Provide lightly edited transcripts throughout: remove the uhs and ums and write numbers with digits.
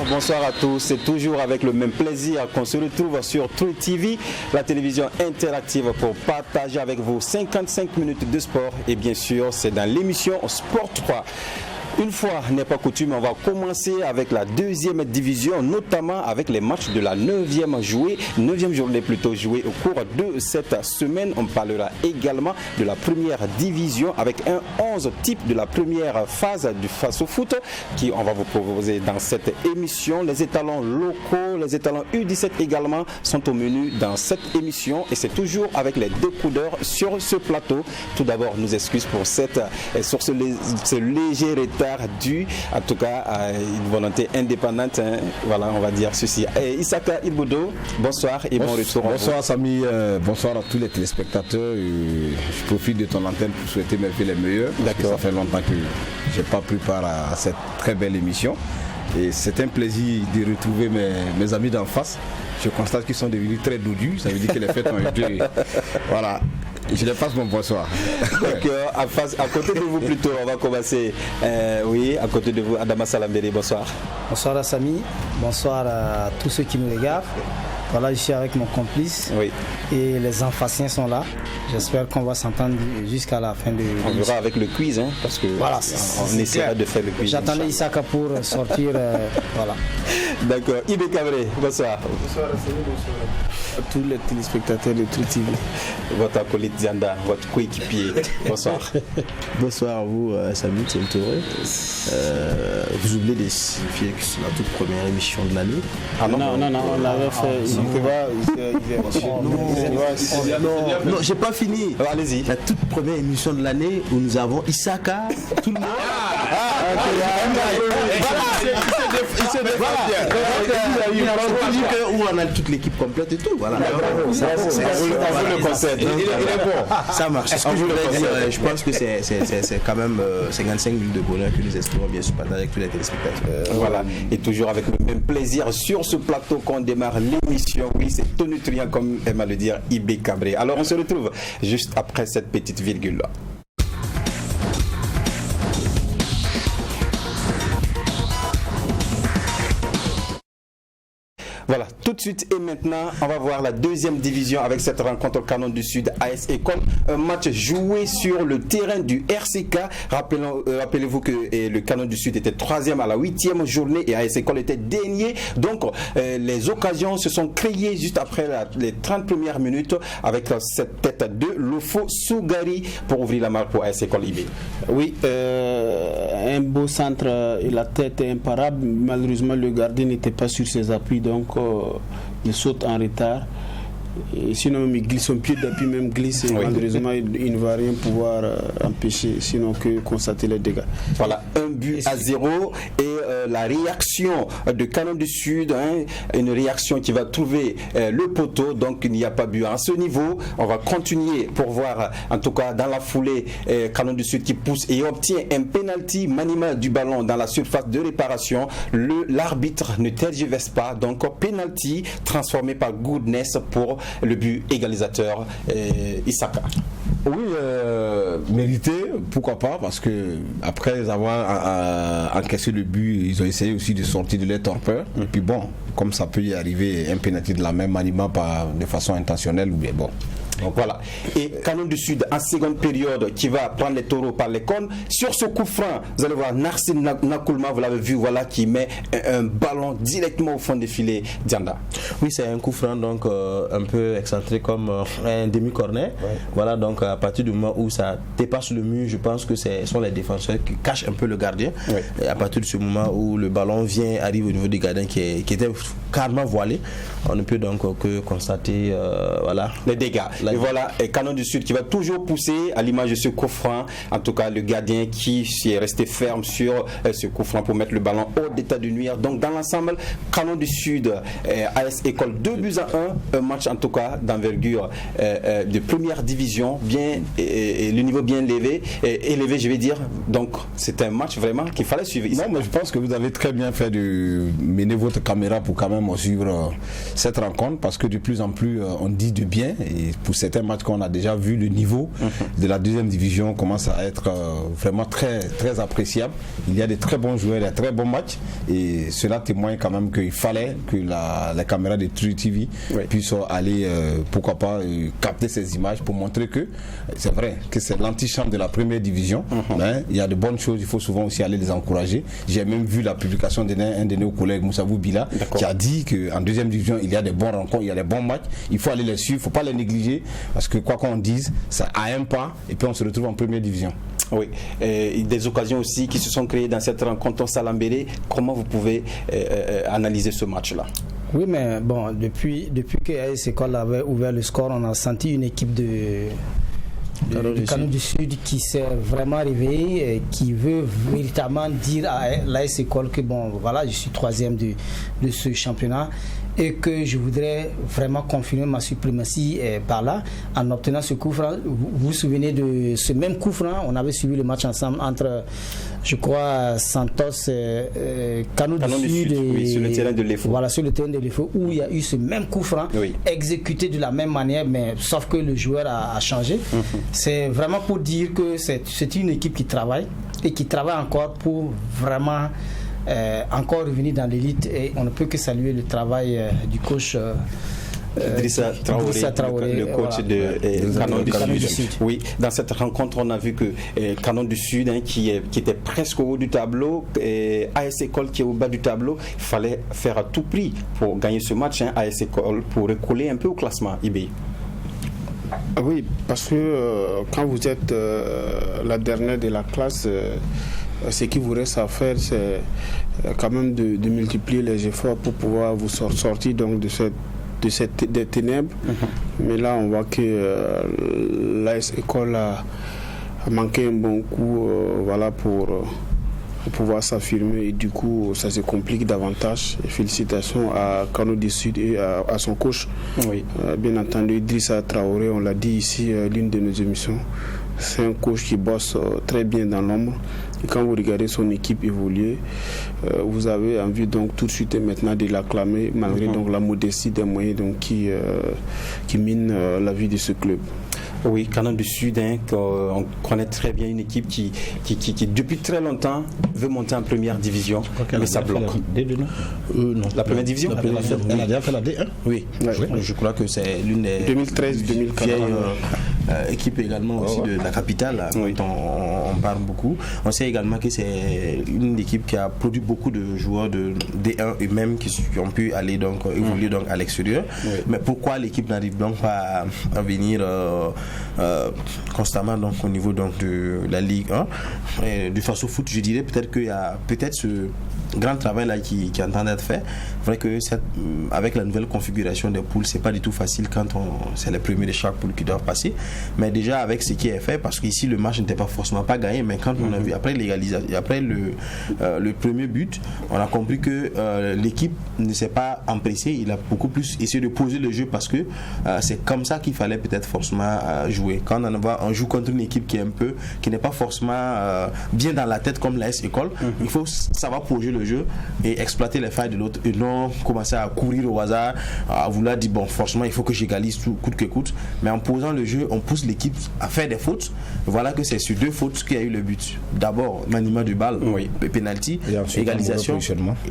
bonsoir à tous. C'est toujours avec le même plaisir qu'on se retrouve sur True TV, la télévision interactive, pour partager avec vous 55 minutes de sport. Et bien sûr, c'est dans l'émission Sport 3. Une fois n'est pas coutume, on va commencer avec la deuxième division, notamment avec les matchs de la 9e journée plutôt jouée au cours de cette semaine. On parlera également de la première division avec un 11 type de la première phase du face au foot qui on va vous proposer dans cette émission. Les étalons locaux, les étalons U17 également sont au menu dans cette émission et c'est toujours avec les découdeurs sur ce plateau. Tout d'abord, nous excuses pour ce léger retard dû en tout cas à une volonté indépendante, hein. Voilà, on va dire ceci. Issaka Ilboudo, bonsoir et bon retour. Bonsoir Samy, bonsoir à tous les téléspectateurs. Je profite de ton antenne pour souhaiter mes vœux les meilleurs. D'accord. Ça fait longtemps que je n'ai pas pris part à cette très belle émission. Et c'est un plaisir de retrouver mes amis d'en face. Je constate qu'ils sont devenus très doudus. Ça veut dire que les fêtes ont été... Voilà. Je les passe mon bonsoir. D'accord, à côté de vous plutôt, on va commencer. Oui, à côté de vous, Adama Salamberi, bonsoir. Bonsoir à Samy, bonsoir à tous ceux qui nous regardent. Voilà, je suis avec mon complice. Oui. Et les Amphaciens sont là. J'espère qu'on va s'entendre jusqu'à la fin de l'émission. On verra avec le quiz, hein, parce que voilà, on essaiera de faire le quiz. J'attendais Issaka pour sortir. Voilà. D'accord. Ibé Cabré, bonsoir. Bonsoir à Samy, bonsoir à tous les téléspectateurs de True TV. Votre acolyte Dianda, votre coéquipier, bonsoir. Bonsoir à vous, Samy Touré. Vous oubliez de signifier que c'est la toute première émission de l'année. Ah non, on l'avait fait. Non, j'ai pas fini. Allez-y. La toute première émission de l'année où nous avons Issaka, tout le monde. Où on a toute l'équipe complète et tout. Voilà. On vous le concède. Il est bon. Ça marche. Ce que je voulais dire, je pense que c'est quand même 55 minutes de bonheur que nous espérons bien sûr partager avec tous les téléspectateurs. Voilà. Et toujours avec le même plaisir sur ce plateau qu'on démarre l'émission. Oui, c'est tonitruant comme aime à le dire Ibé Cabré. Alors on se retrouve juste après cette petite virgule là. Voilà, tout de suite et maintenant, on va voir la deuxième division avec cette rencontre Canon du Sud AS École. Un match joué sur le terrain du RCK. Rappelez-vous que le Canon du Sud était 3e à la 8e journée et AS École était dernier. Donc, les occasions se sont créées juste après les 30 premières minutes avec cette tête de Lofo Sougari pour ouvrir la marque pour AS École IB. Oui, un beau centre et la tête est imparable. Malheureusement, le gardien n'était pas sur ses appuis, donc il saute en retard. Et sinon même il glisse son pied d'appui, même glisse et malheureusement il ne va rien pouvoir empêcher sinon que constater les dégâts. Voilà, 1-0 et la réaction de Canon du Sud, hein, une réaction qui va trouver le poteau, donc il n'y a pas but à ce niveau. On va continuer pour voir en tout cas dans la foulée Canon du Sud qui pousse et obtient un penalty maniement du ballon dans la surface de réparation. L'arbitre ne tergiverse pas, donc penalty transformé par Goodness pour le but égalisateur Issaka. Oui, mérité, pourquoi pas, parce que après avoir encaissé le but, ils ont essayé aussi de sortir de leur torpeur. Et puis bon, comme ça peut y arriver, un pénalty de la même manière, pas de façon intentionnelle ou bien bon. Donc voilà. Et Canon du Sud en seconde période qui va prendre les taureaux par les cornes. Sur ce coup franc, vous allez voir Narcisse Nakoulma, vous l'avez vu, voilà, qui met un ballon directement au fond des filets Dianda. Oui, c'est un coup franc donc un peu excentré comme un demi-corner. Ouais. Voilà, donc à partir du moment où ça dépasse le mur, je pense que ce sont les défenseurs qui cachent un peu le gardien. Ouais. Et à partir de ce moment où le ballon arrive au niveau du gardien qui était carrément voilé, on ne peut donc que constater voilà, les dégâts. Et voilà, et Canon du Sud qui va toujours pousser à l'image de ce coup franc. En tout cas, le gardien qui est resté ferme sur ce coup franc pour mettre le ballon hors d'état de nuire. Donc, dans l'ensemble, Canon du Sud, AS École 2-1. Un match en tout cas d'envergure de première division, bien, et le niveau bien élevé, je vais dire. Donc, c'est un match vraiment qu'il fallait suivre. Non, mais je pense que vous avez très bien fait de mener votre caméra pour quand même suivre cette rencontre parce que de plus en plus, on dit de bien et pour certains matchs qu'on a déjà vu, le niveau de la deuxième division commence à être vraiment très, très appréciable. Il y a des très bons joueurs, des très bons matchs et cela témoigne quand même qu'il fallait que la caméra de True TV puisse aller, pourquoi pas, capter ces images pour montrer que c'est vrai que c'est l'antichambre de la première division. Mais il y a de bonnes choses, il faut souvent aussi aller les encourager. J'ai même vu la publication d'un de nos collègues, Moussabou Bila, qui a dit qu'en deuxième division, il y a des bons rencontres, il y a des bons matchs. Il faut aller les suivre, il ne faut pas les négliger parce que quoi qu'on dise, ça a un pas et puis on se retrouve en première division. Oui, des occasions aussi qui se sont créées dans cette rencontre au Salambéré. Comment vous pouvez analyser ce match-là? Oui, mais bon, depuis que AS École avait ouvert le score, on a senti une équipe de Kano du Sud qui s'est vraiment réveillée et qui veut véritablement dire à l'AS École que bon, voilà, je suis troisième de ce championnat et que je voudrais vraiment confirmer ma suprématie par là en obtenant ce coup franc. Vous vous souvenez de ce même coup franc? On avait suivi le match ensemble entre, je crois, Santos, Kano du Sud et oui, sur le terrain de l'EFO. Voilà, sur le terrain de l'EFO où il y a eu ce même coup franc exécuté de la même manière, mais sauf que le joueur a changé. C'est vraiment pour dire que c'est une équipe qui travaille et qui travaille encore pour vraiment encore revenir dans l'élite, et on ne peut que saluer le travail du coach Idrissa Traoré, le coach de Canon du Sud. Oui, dans cette rencontre, on a vu que Canon du Sud, qui était presque au haut du tableau, AS École qui est au bas du tableau, il fallait faire à tout prix pour gagner ce match, AS École, pour recoller un peu au classement IBI. Oui, parce que quand vous êtes la dernière de la classe, ce qui vous reste à faire, c'est quand même de multiplier les efforts pour pouvoir vous sortir donc des ténèbres. Mais là, on voit que l'AS École a manqué un bon coup voilà, pour pouvoir s'affirmer, et du coup ça se complique davantage. Et félicitations à Kano du Sud et à son coach. Bien entendu, Idrissa Traoré, on l'a dit ici l'une de nos émissions, c'est un coach qui bosse très bien dans l'ombre. Et quand vous regardez son équipe évoluer, vous avez envie donc tout de suite et maintenant de l'acclamer, malgré donc la modestie des moyens donc qui mine la vie de ce club. Oui, Canon du Sud, on connaît très bien une équipe qui depuis très longtemps veut monter en première division, mais ça bloque. Non. La première division, elle a déjà fait la D1. Oui. Je crois que c'est l'une des 2013-2014 équipes également aussi de la capitale, dont on parle beaucoup. On sait également que c'est une équipe qui a produit beaucoup de joueurs de D1 et même qui ont pu aller donc évoluer donc à l'extérieur. Mais pourquoi l'équipe n'arrive donc pas à venir constamment donc au niveau donc de la Ligue 1 et du Faso Foot? Je dirais peut-être qu'il y a ce grand travail là qui est en train d'être fait. C'est vrai que avec la nouvelle configuration des poules, c'est pas du tout facile quand c'est les premiers de chaque poule qui doivent passer, mais déjà avec ce qui est fait, parce qu'ici le match n'était pas forcément pas gagné, mais quand on a vu après l'égalisation, après le premier but, on a compris que l'équipe ne s'est pas empressée, il a beaucoup plus essayé de poser le jeu, parce que c'est comme ça qu'il fallait peut-être forcément jouer. Quand on joue contre une équipe qui n'est pas forcément bien dans la tête comme l'AS École, il faut savoir poser le jeu et exploiter les failles de l'autre, et non commencer à courir au hasard, à vouloir dire bon, forcément il faut que j'égalise tout coûte que coûte. Mais en posant le jeu, on pousse l'équipe à faire des fautes. Voilà que c'est sur 2 fautes qu'il y a eu le but. D'abord maniement du balle, penalty, égalisation,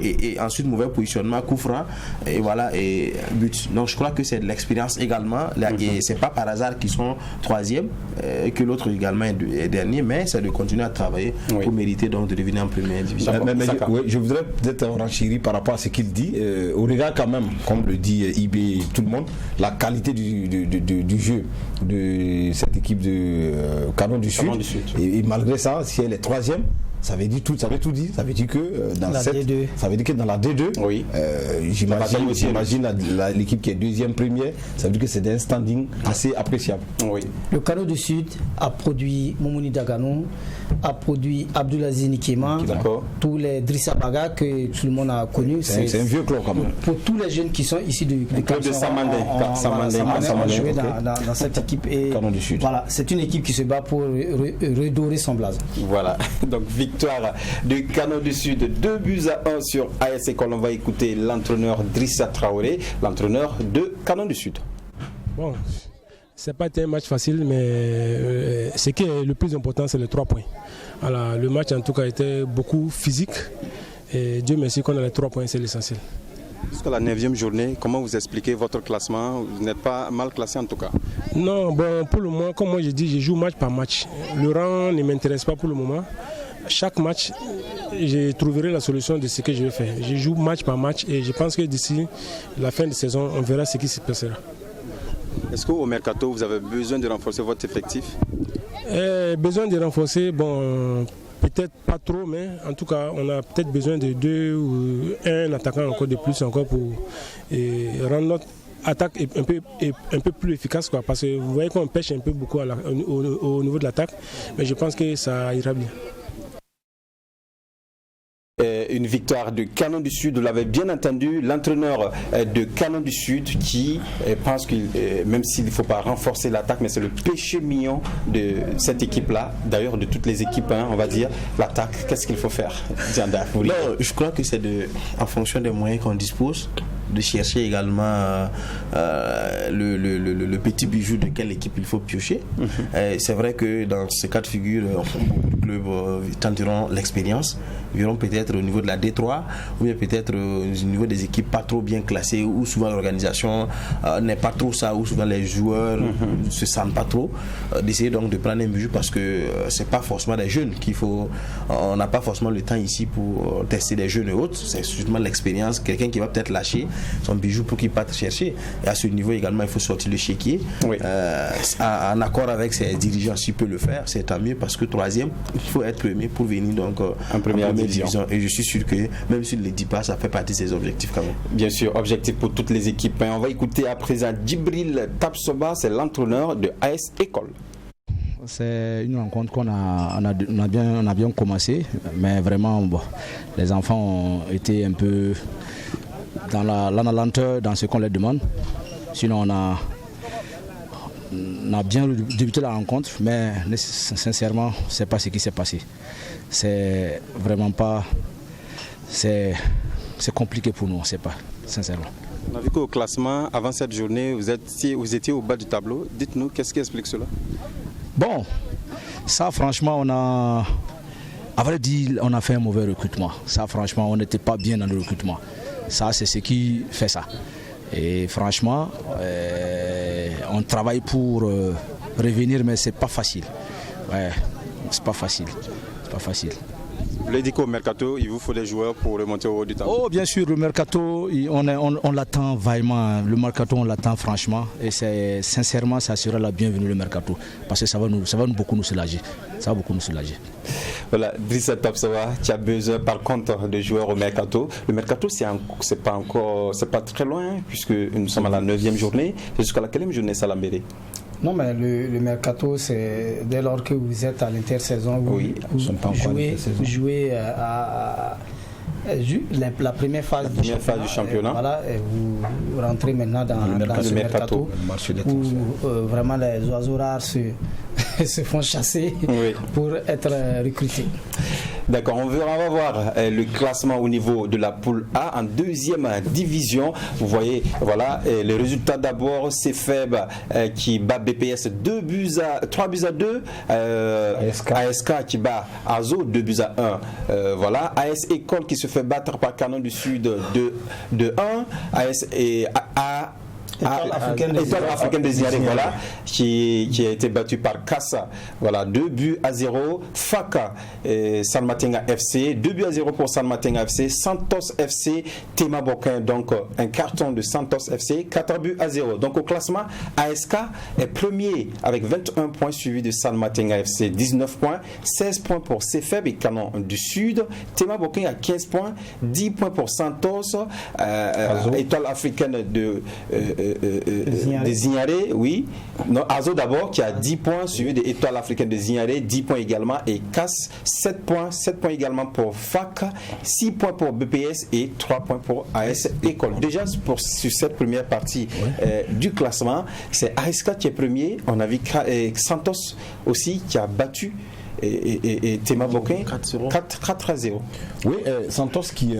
et ensuite mauvais positionnement, coup franc, et voilà, et but. Donc je crois que c'est de l'expérience également là, et c'est pas par hasard qu'ils sont 3e, que l'autre également est dernier, mais c'est de continuer à travailler pour mériter donc de devenir en première division. Je voudrais peut-être renchérir par rapport à ce qu'il dit. Au regard quand même, comme le dit IB et tout le monde, la qualité du jeu de cette équipe de Canon du Sud. Et malgré ça, si elle est 3e, ça veut dire tout, ça veut tout dire. Ça veut dire que dans ça veut dire que dans la D2, j'imagine l'équipe qui est 2e, première, ça veut dire que c'est un standing assez appréciable. Le Canon du Sud a produit Moumouni Dagano, a produit Abdoulaziz Nikema, tous les Drissa Baga que tout le monde a connu. C'est un vieux club quand même. Pour tous les jeunes qui sont ici du club de Samandé, on joué dans cette équipe, et voilà, c'est une équipe qui se bat pour redorer son blason. Voilà, donc victoire de Canon du Sud, 2-1 sur AS École. On va écouter l'entraîneur Drissa Traoré, l'entraîneur de Canon du Sud. Bon, Ce n'a pas été un match facile, mais ce qui est le plus important, c'est les 3 points. Voilà, le match en tout cas était beaucoup physique et Dieu merci qu'on a les 3 points, c'est l'essentiel. Jusqu'à la 9e journée, comment vous expliquez votre classement? Vous n'êtes pas mal classé en tout cas? Non, bon, pour le moment, comme moi je dis, je joue match par match. Le rang ne m'intéresse pas pour le moment. Chaque match, je trouverai la solution de ce que je vais faire. Je joue match par match et je pense que d'ici la fin de saison, on verra ce qui se passera. Est-ce qu'au mercato, vous avez besoin de renforcer votre effectif? Besoin de renforcer, bon, peut-être pas trop, mais en tout cas, on a peut-être besoin de 2 ou 1 attaquant encore de plus encore pour rendre notre attaque un peu plus efficace, quoi, parce que vous voyez qu'on pêche un peu beaucoup au niveau de l'attaque, mais je pense que ça ira bien. Une victoire de Canon du Sud, vous l'avez bien entendu, l'entraîneur de Canon du Sud qui pense que même s'il ne faut pas renforcer l'attaque, mais c'est le péché mignon de cette équipe-là, d'ailleurs de toutes les équipes, hein, on va dire, l'attaque, qu'est-ce qu'il faut faire? Non, je crois que c'est en fonction des moyens qu'on dispose, de chercher également le petit bijou de quelle équipe il faut piocher. C'est vrai que dans ce cas de figure, beaucoup de clubs tenteront l'expérience, verront peut-être au niveau de la D3 ou bien peut-être au niveau des équipes pas trop bien classées où souvent l'organisation n'est pas trop ça, où souvent les joueurs ne se sentent pas trop, d'essayer donc de prendre un bijou parce que c'est pas forcément des jeunes qu'il faut, on n'a pas forcément le temps ici pour tester des jeunes et autres, c'est justement l'expérience, quelqu'un qui va peut-être lâcher son bijou pour qu'il parte chercher, et à ce niveau également il faut sortir le chéquier, en accord avec ses dirigeants s'il peut le faire, c'est tant mieux parce que 3e il faut être premier pour venir donc en première division, et je suis sûr que même s'il ne le dit pas, ça fait partie de ses objectifs quand même. Bien sûr, objectif pour toutes les équipes. On va écouter à présent Djibril Tapsoba, c'est l'entraîneur de AS École. C'est une rencontre qu'on a bien commencé, mais vraiment bon, les enfants ont été un peu dans la lenteur dans ce qu'on leur demande. Sinon on a bien débuté la rencontre, mais sincèrement, c'est pas ce qui s'est passé. C'est vraiment pas, c'est compliqué pour nous, on ne sait pas, sincèrement. On a vu qu'au classement, avant cette journée, vous étiez au bas du tableau. Dites-nous, qu'est-ce qui explique cela? Bon, ça franchement, à vrai dire, on a fait un mauvais recrutement. Ça franchement, on n'était pas bien dans le recrutement. Ça, c'est ce qui fait ça. Et franchement, on travaille pour revenir, mais c'est pas facile. Ouais, c'est pas facile. C'est pas facile. Vous l'avez dit qu'au mercato, il vous faut des joueurs pour remonter au haut du tableau. Oh, bien sûr, le mercato, on l'attend vaillamment. Le mercato, on l'attend franchement. Et sincèrement, ça sera la bienvenue, le mercato. Parce que ça va beaucoup nous soulager. Ça va beaucoup nous soulager. Voilà, Drissa Tapsoba, tu as besoin par contre de joueurs au mercato. Le mercato, c'est pas très loin, puisque nous sommes à la 9e journée. Jusqu'à la quelle journée ça l'a mêlé? Non, mais le mercato, c'est dès lors que vous êtes à l'intersaison, vous jouez la première phase du championnat. Voilà, et vous rentrez maintenant dans le mercato où vraiment les oiseaux rares se font chasser pour être recrutés. D'accord, on va voir le classement au niveau de la poule A en 2e division. Vous voyez, voilà, les résultats d'abord, c'est Feb qui bat BPS 3 buts à 2. ASK qui bat Azo 2 buts à 1. Voilà, AS École qui se fait battre par Canon du Sud de 1. AS et Étoile africaine des Iarés, voilà, qui a été battu par Kassa, voilà, 2 buts à 0. Faka, San Matenga FC, 2 buts à 0 pour San Matenga FC. Santos FC, Tema Bokin, donc un carton de Santos FC, 4 buts à 0. Donc au classement, ASK est premier avec 21 points, suivi de San Matenga FC, 19 points, 16 points pour CFEB et Canon du Sud. Tema Bokin a 15 points, 10 points pour Santos, Étoile africaine des Zignaré, oui. Non, Azo d'abord qui a 10 points, suivi de Étoile africaine de Zignaré, 10 points également, et Cass 7 points également pour FAC, 6 points pour BPS et 3 points pour AS École. Déjà sur cette première partie du classement, c'est ASK qui est premier. On a vu Santos aussi qui a battu et Tema Bokin 4 à 0. Oui, Santos qui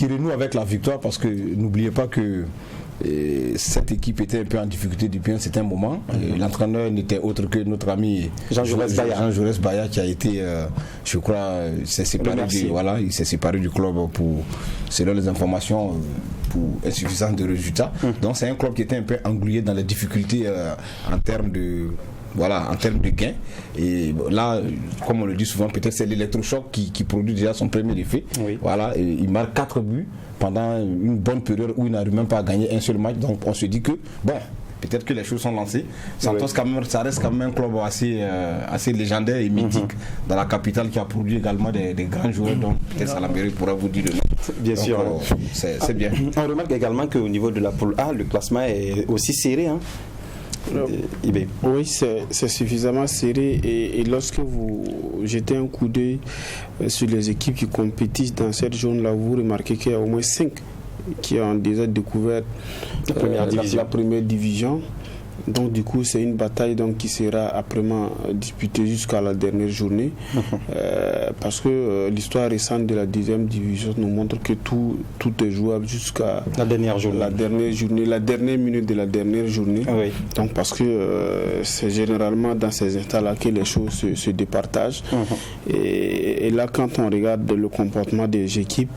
renoue avec la victoire parce que n'oubliez pas que cette équipe était un peu en difficulté depuis un certain moment. L'entraîneur n'était autre que notre ami Jean Jaurès Baya qui a été, je crois, il s'est séparé du club pour, selon les informations, pour insuffisance de résultats. Donc c'est un club qui était un peu englué dans les difficultés en termes de gains. Et là, comme on le dit souvent, peut-être c'est l'électrochoc qui produit déjà son premier effet. Voilà, et il marque 4 buts pendant une bonne période où il n'arrive même pas à gagner un seul match. Donc on se dit que peut-être que les choses sont lancées. Santos, quand même, ça reste quand même un club assez légendaire et mythique dans la capitale qui a produit également des grands joueurs. Donc peut-être Salaméré pourra vous dire le nom. Bien sûr. C'est bien. On remarque également qu'au niveau de la poule A, le classement est aussi serré. Oui, c'est suffisamment serré et lorsque vous jetez un coup d'œil sur les équipes qui compétissent dans cette zone-là, vous remarquez qu'il y a au moins 5 qui ont déjà découvert la première division. Donc du coup c'est une bataille qui sera après-midi disputée jusqu'à la dernière journée parce que l'histoire récente de la 10e division nous montre que tout est jouable jusqu'à la dernière minute de la dernière journée. Donc parce que c'est généralement dans ces instants-là que les choses se départagent et là quand on regarde le comportement des équipes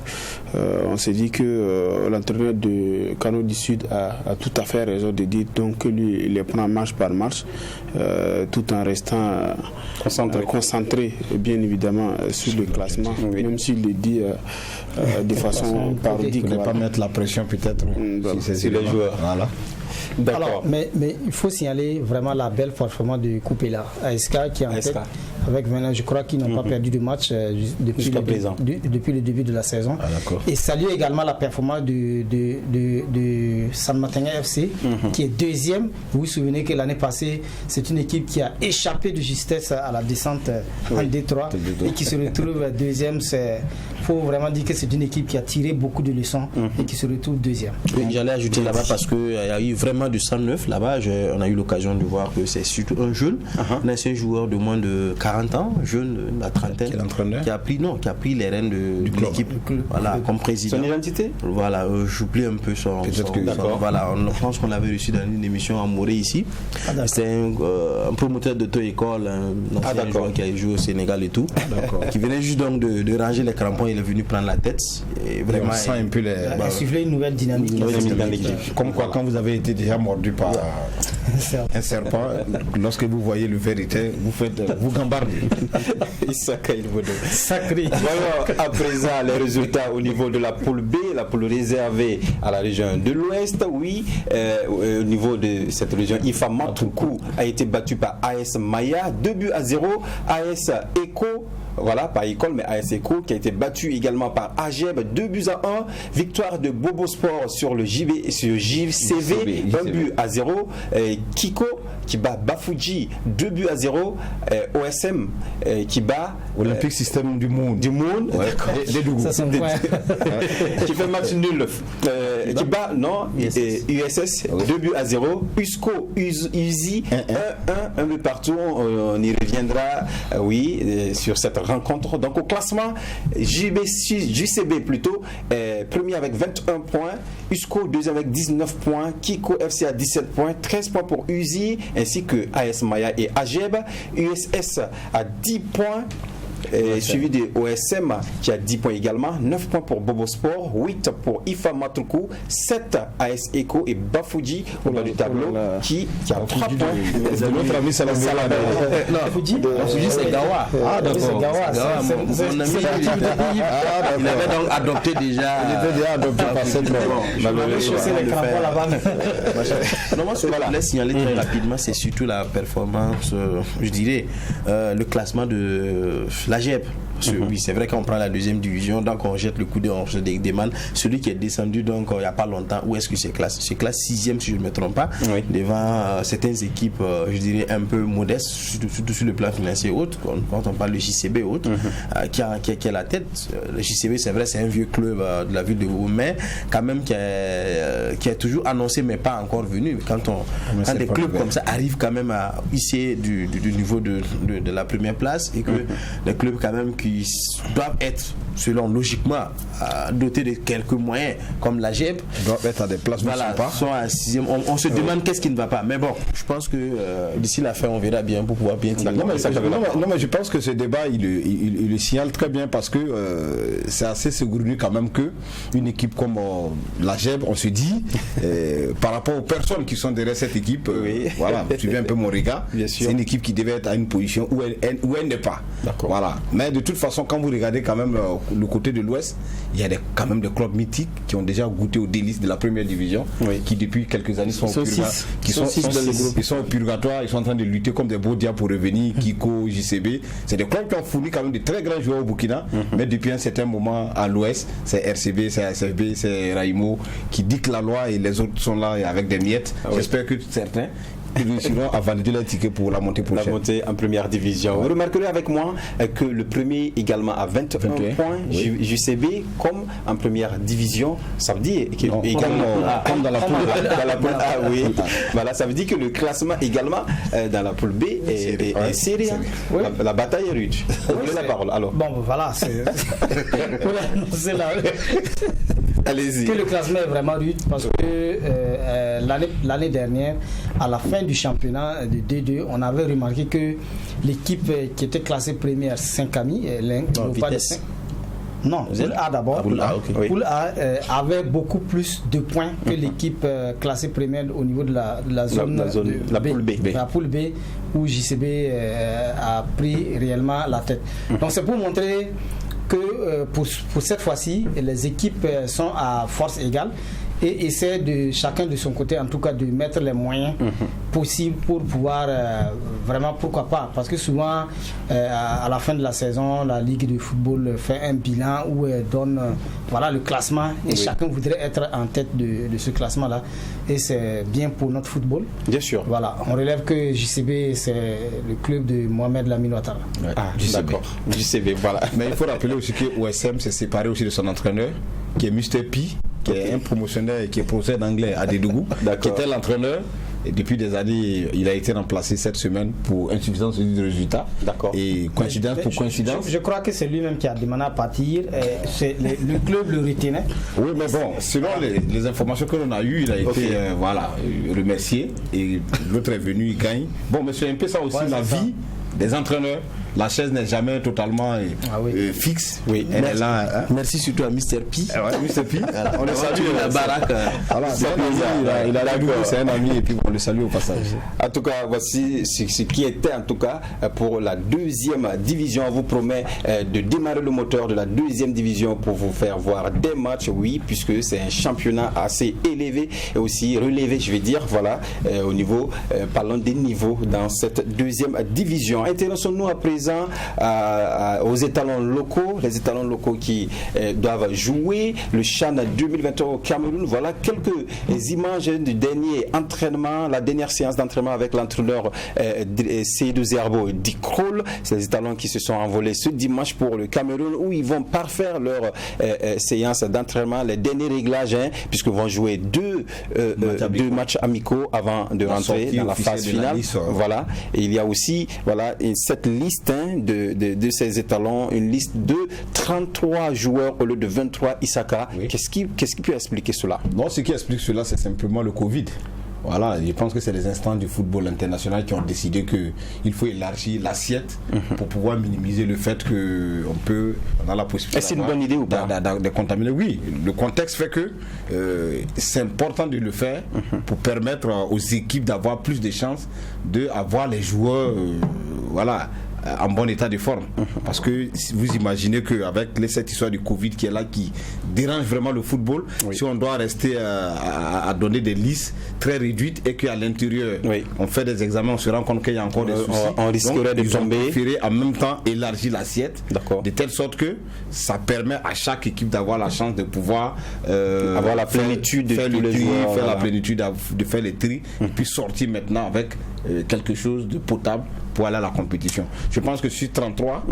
on se dit que l'entraîneur de Kano du Sud a tout à fait raison de dire donc que lui les prend marche par marche tout en restant concentré bien évidemment sur le classement, même s'il le dit de façon parodique. Ne pas mettre la pression peut-être sur les joueurs. Voilà. Alors, mais il faut signaler vraiment la belle performance de Koupela, ASK qui est en tête avec 29, je crois qu'ils n'ont pas perdu de match depuis le début de la saison. Et saluer également la performance de San Martin FC qui est deuxième. Vous vous souvenez que l'année passée, c'est une équipe qui a échappé de justesse à la descente en D3 et qui se retrouve deuxième. Il faut vraiment dire que c'est une équipe qui a tiré beaucoup de leçons et qui se retrouve deuxième. J'allais ajouter là-bas parce qu'il y a eu vraiment du sang neuf là-bas. On a eu l'occasion de voir que c'est surtout un jeune, un ancien joueur de moins de 40 ans, jeune, la trentaine, qui a pris les rênes de l'équipe, voilà, comme président. Son identité? Voilà, j'oublie un peu son. Voilà, on pense qu'on l'avait reçu dans une émission à Morée ici. C'était un promoteur d'auto-école, un ancien joueur qui a joué au Sénégal et tout, qui venait juste donc de ranger les crampons. Il est venu prendre la tête. Et vraiment, on sent un peu souffler une nouvelle dynamique. Comme quoi, quand vous avez été déjà mordu par un serpent, lorsque vous voyez le vérité, vous gambardez. Sacré. Voilà, à présent, les résultats au niveau de la poule B, la poule réservée à la région de l'Ouest. Au niveau de cette région, IFA Matoukou a été battu par AS Maya, 2-0. AS Eco, voilà, pas école, mais AS Eco qui a été battu également par AGEB, 2-1. Victoire de Bobo Sport sur le JCV, 1-0. Kiko qui bat Bafouji, 2-0. OSM qui bat Olympique Système du Monde. Qui fait match nul. Qui bat USS 2-0. USCO, Uzi 1-1, un but partout. On y reviendra sur cette rencontre. Donc au classement, JCB plutôt, premier avec 21 points, USCO deuxième avec 19 points, Kiko FC à 17 points, 13 points pour Uzi, ainsi que AS Maya et AGEB, USS à 10 points. Suivi de OSM qui a 10 points également, 9 points pour Bobo Sport, 8 pour IFA Matoukou, 7 AS Eco et Bafouji au bas du tableau qui a 3 points. Notre ami Bafouji c'est Gawa. C'est Gawa. Il avait donc adopté déjà. Il était déjà adopté par cette Non, ce que je voulais signaler très rapidement, c'est surtout la performance, je dirais, le classement de l'AGEP. Oui, c'est vrai qu'on prend la deuxième division, donc on jette le coup d'œil, on se demande celui qui est descendu donc il n'y a pas longtemps, où est-ce que c'est classé? C'est classe 6e si je ne me trompe pas, devant certaines équipes, je dirais un peu modestes, surtout sur le plan financier autre, quand on parle de JCB autre, qui est la tête. Le JCB, c'est vrai, c'est un vieux club de la ville de Haut, mais quand même qui est toujours annoncé mais pas encore venu. Quand des clubs comme ça arrivent quand même à hisser du niveau de la première place, et que les clubs quand même qui doivent être selon logiquement dotés de quelques moyens, comme la GEP, doivent être à des places sont à 6e. On se demande qu'est-ce qui ne va pas. Mais bon, je pense que d'ici la fin, on verra bien pour pouvoir bien tirer. Non, mais je pense que ce débat, il le signale très bien parce que c'est assez saugrenu quand même que une équipe comme la GEB, on se dit, par rapport aux personnes qui sont derrière cette équipe, voilà, tu viens un peu mon regard, c'est une équipe qui devait être à une position où elle n'est pas. Voilà. Mais de toute façon, quand vous regardez quand même le côté de l'Ouest, il y a quand même des clubs mythiques qui ont déjà goûté aux délices de la première division, qui depuis quelques années sont au purgatoire, ils sont en train de lutter comme des beaux diables pour revenir, Kiko, JCB. C'est des clubs qui ont fourni quand même de très grands joueurs au Burkina, mais depuis un certain moment à l'Ouest, c'est RCB, c'est ASFB, c'est Raimo qui dictent la loi et les autres sont là avec des miettes. J'espère que certains réussiront à valider leur ticket pour la montée prochaine. La montée en première division. Vous remarquerez avec moi que le premier également à 21 points, JCB comme en première division, ça veut dire que comme dans la poule A, oui. Voilà, ça veut dire que le classement également dans la poule B est serré. La bataille est rude. Vous avez la parole. Alors. Bon, voilà, c'est là. Allez-y. Que le classement est vraiment rude parce que l'année dernière, à la fin du championnat de D2, on avait remarqué que l'équipe qui était classée première, 5 amis, Poule A d'abord. Poule A avait beaucoup plus de points que l'équipe classée première au niveau de la zone la poule B. La poule B où JCB a pris réellement la tête. Donc c'est pour montrer que pour cette fois-ci, les équipes sont à force égale et essaient de chacun de son côté en tout cas de mettre les moyens possibles pour pouvoir vraiment, pourquoi pas, parce que souvent à la fin de la saison la Ligue de football fait un bilan où elle donne le classement et chacun voudrait être en tête de ce classement là et c'est bien pour notre football. Bien sûr. Voilà, on relève que JCB c'est le club de Mohamed Lamine Ouattara. D'accord. JCB, voilà. Mais il faut rappeler aussi que OSM s'est séparé aussi de son entraîneur qui est Mr. P, qui est un promotionnaire qui est professeur d'anglais à Dédougou, qui était l'entraîneur. Et depuis des années, il a été remplacé cette semaine pour insuffisance de résultats. D'accord. Et coïncidence pour coïncidence. Je crois que c'est lui-même qui a demandé à partir. Le club le retenait. Oui, mais bon, selon les informations que l'on a eues, il a été remercié. Et l'autre est venu, il gagne. Bon, mais c'est un peu ça aussi, la vie des entraîneurs. La chaise n'est jamais totalement fixe. Oui. Elle est là. Merci surtout à Mr. P. Mr. P. On le salue la baraque. Il a la double, c'est un ami et puis on le salue au passage. En tout cas, voici ce qui était en tout cas pour la deuxième division. On vous promet de démarrer le moteur de la deuxième division pour vous faire voir des matchs, puisque c'est un championnat assez élevé et aussi relevé, je vais dire, au niveau, parlons des niveaux dans cette deuxième division. Intéressons-nous à présent aux étalons locaux, les étalons locaux qui doivent jouer le CHAN 2021 au Cameroun. Voilà quelques images du dernier entraînement, la dernière séance d'entraînement avec l'entraîneur Seydou Zerbo et Dick Kroll. C'est les étalons qui se sont envolés ce dimanche pour le Cameroun où ils vont parfaire leur séance d'entraînement, les derniers réglages, puisqu'ils vont jouer deux matchs amicaux avant de rentrer dans la phase finale. Voilà. Et il y a aussi cette liste de ces étalons, une liste de 33 joueurs au lieu de 23 Isaka. Qu'est-ce qui peut expliquer cela? Non, ce qui explique cela, c'est simplement le Covid. Voilà, je pense que c'est les instances du football international qui ont décidé qu'il faut élargir l'assiette pour pouvoir minimiser le fait qu'on a la possibilité. Est-ce une bonne idée ou pas de contaminer? Oui, le contexte fait que c'est important de le faire pour permettre aux équipes d'avoir plus de chances d'avoir les joueurs en bon état de forme. Parce que vous imaginez qu'avec cette histoire du Covid qui est là, qui dérange vraiment le football, si on doit rester à donner des listes très réduites et qu'à l'intérieur on fait des examens, on se rend compte qu'il y a encore des soucis, on risquerait de tomber. Ils ont préféré en même temps élargir l'assiette de telle sorte que ça permet à chaque équipe d'avoir la chance de pouvoir avoir la plénitude de tous les joueurs, faire la plénitude de faire les tri et puis sortir maintenant avec quelque chose de potable pour aller à la compétition. Je pense que sur 33,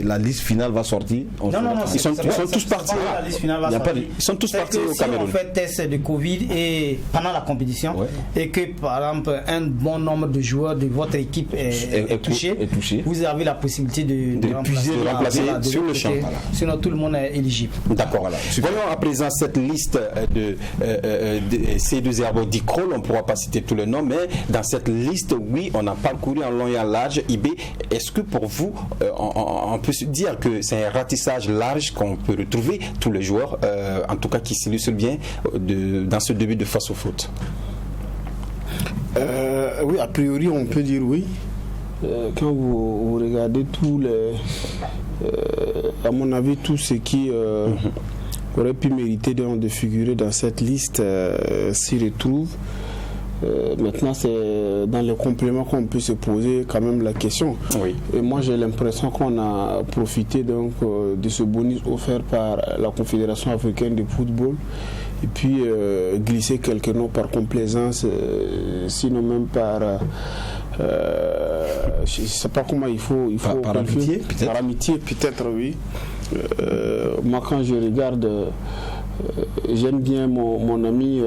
la liste finale va sortir. Non, ils sont tous partis. Ils sont tous partis au Cameroun. Si on fait test de Covid et pendant la compétition, et que par exemple un bon nombre de joueurs de votre équipe est touché, vous avez la possibilité de remplacer sur le champ. Sinon tout le monde est éligible. D'accord. Voyons à présent cette liste de C2 Dicrol. On ne pourra pas citer tous les noms, mais dans cette liste, oui, on a parcouru en long et en large. IB, est-ce que pour vous, on peut se dire que c'est un ratissage large qu'on peut retrouver tous les joueurs, en tout cas qui s'illustrent bien dans ce début de Face au foot? Oui, a priori, on peut dire oui. Quand vous regardez tous les... à mon avis, tout ce qui aurait pu mériter de figurer dans cette liste s'y retrouve. Maintenant, c'est dans les compléments qu'on peut se poser quand même la question. Oui. Et moi, j'ai l'impression qu'on a profité donc de ce bonus offert par la Confédération africaine de football et puis glisser quelques noms par complaisance, sinon même par... je ne sais pas comment il faut par amitié, peut-être. Par amitié, peut-être, oui. Moi, quand je regarde... j'aime bien mon ami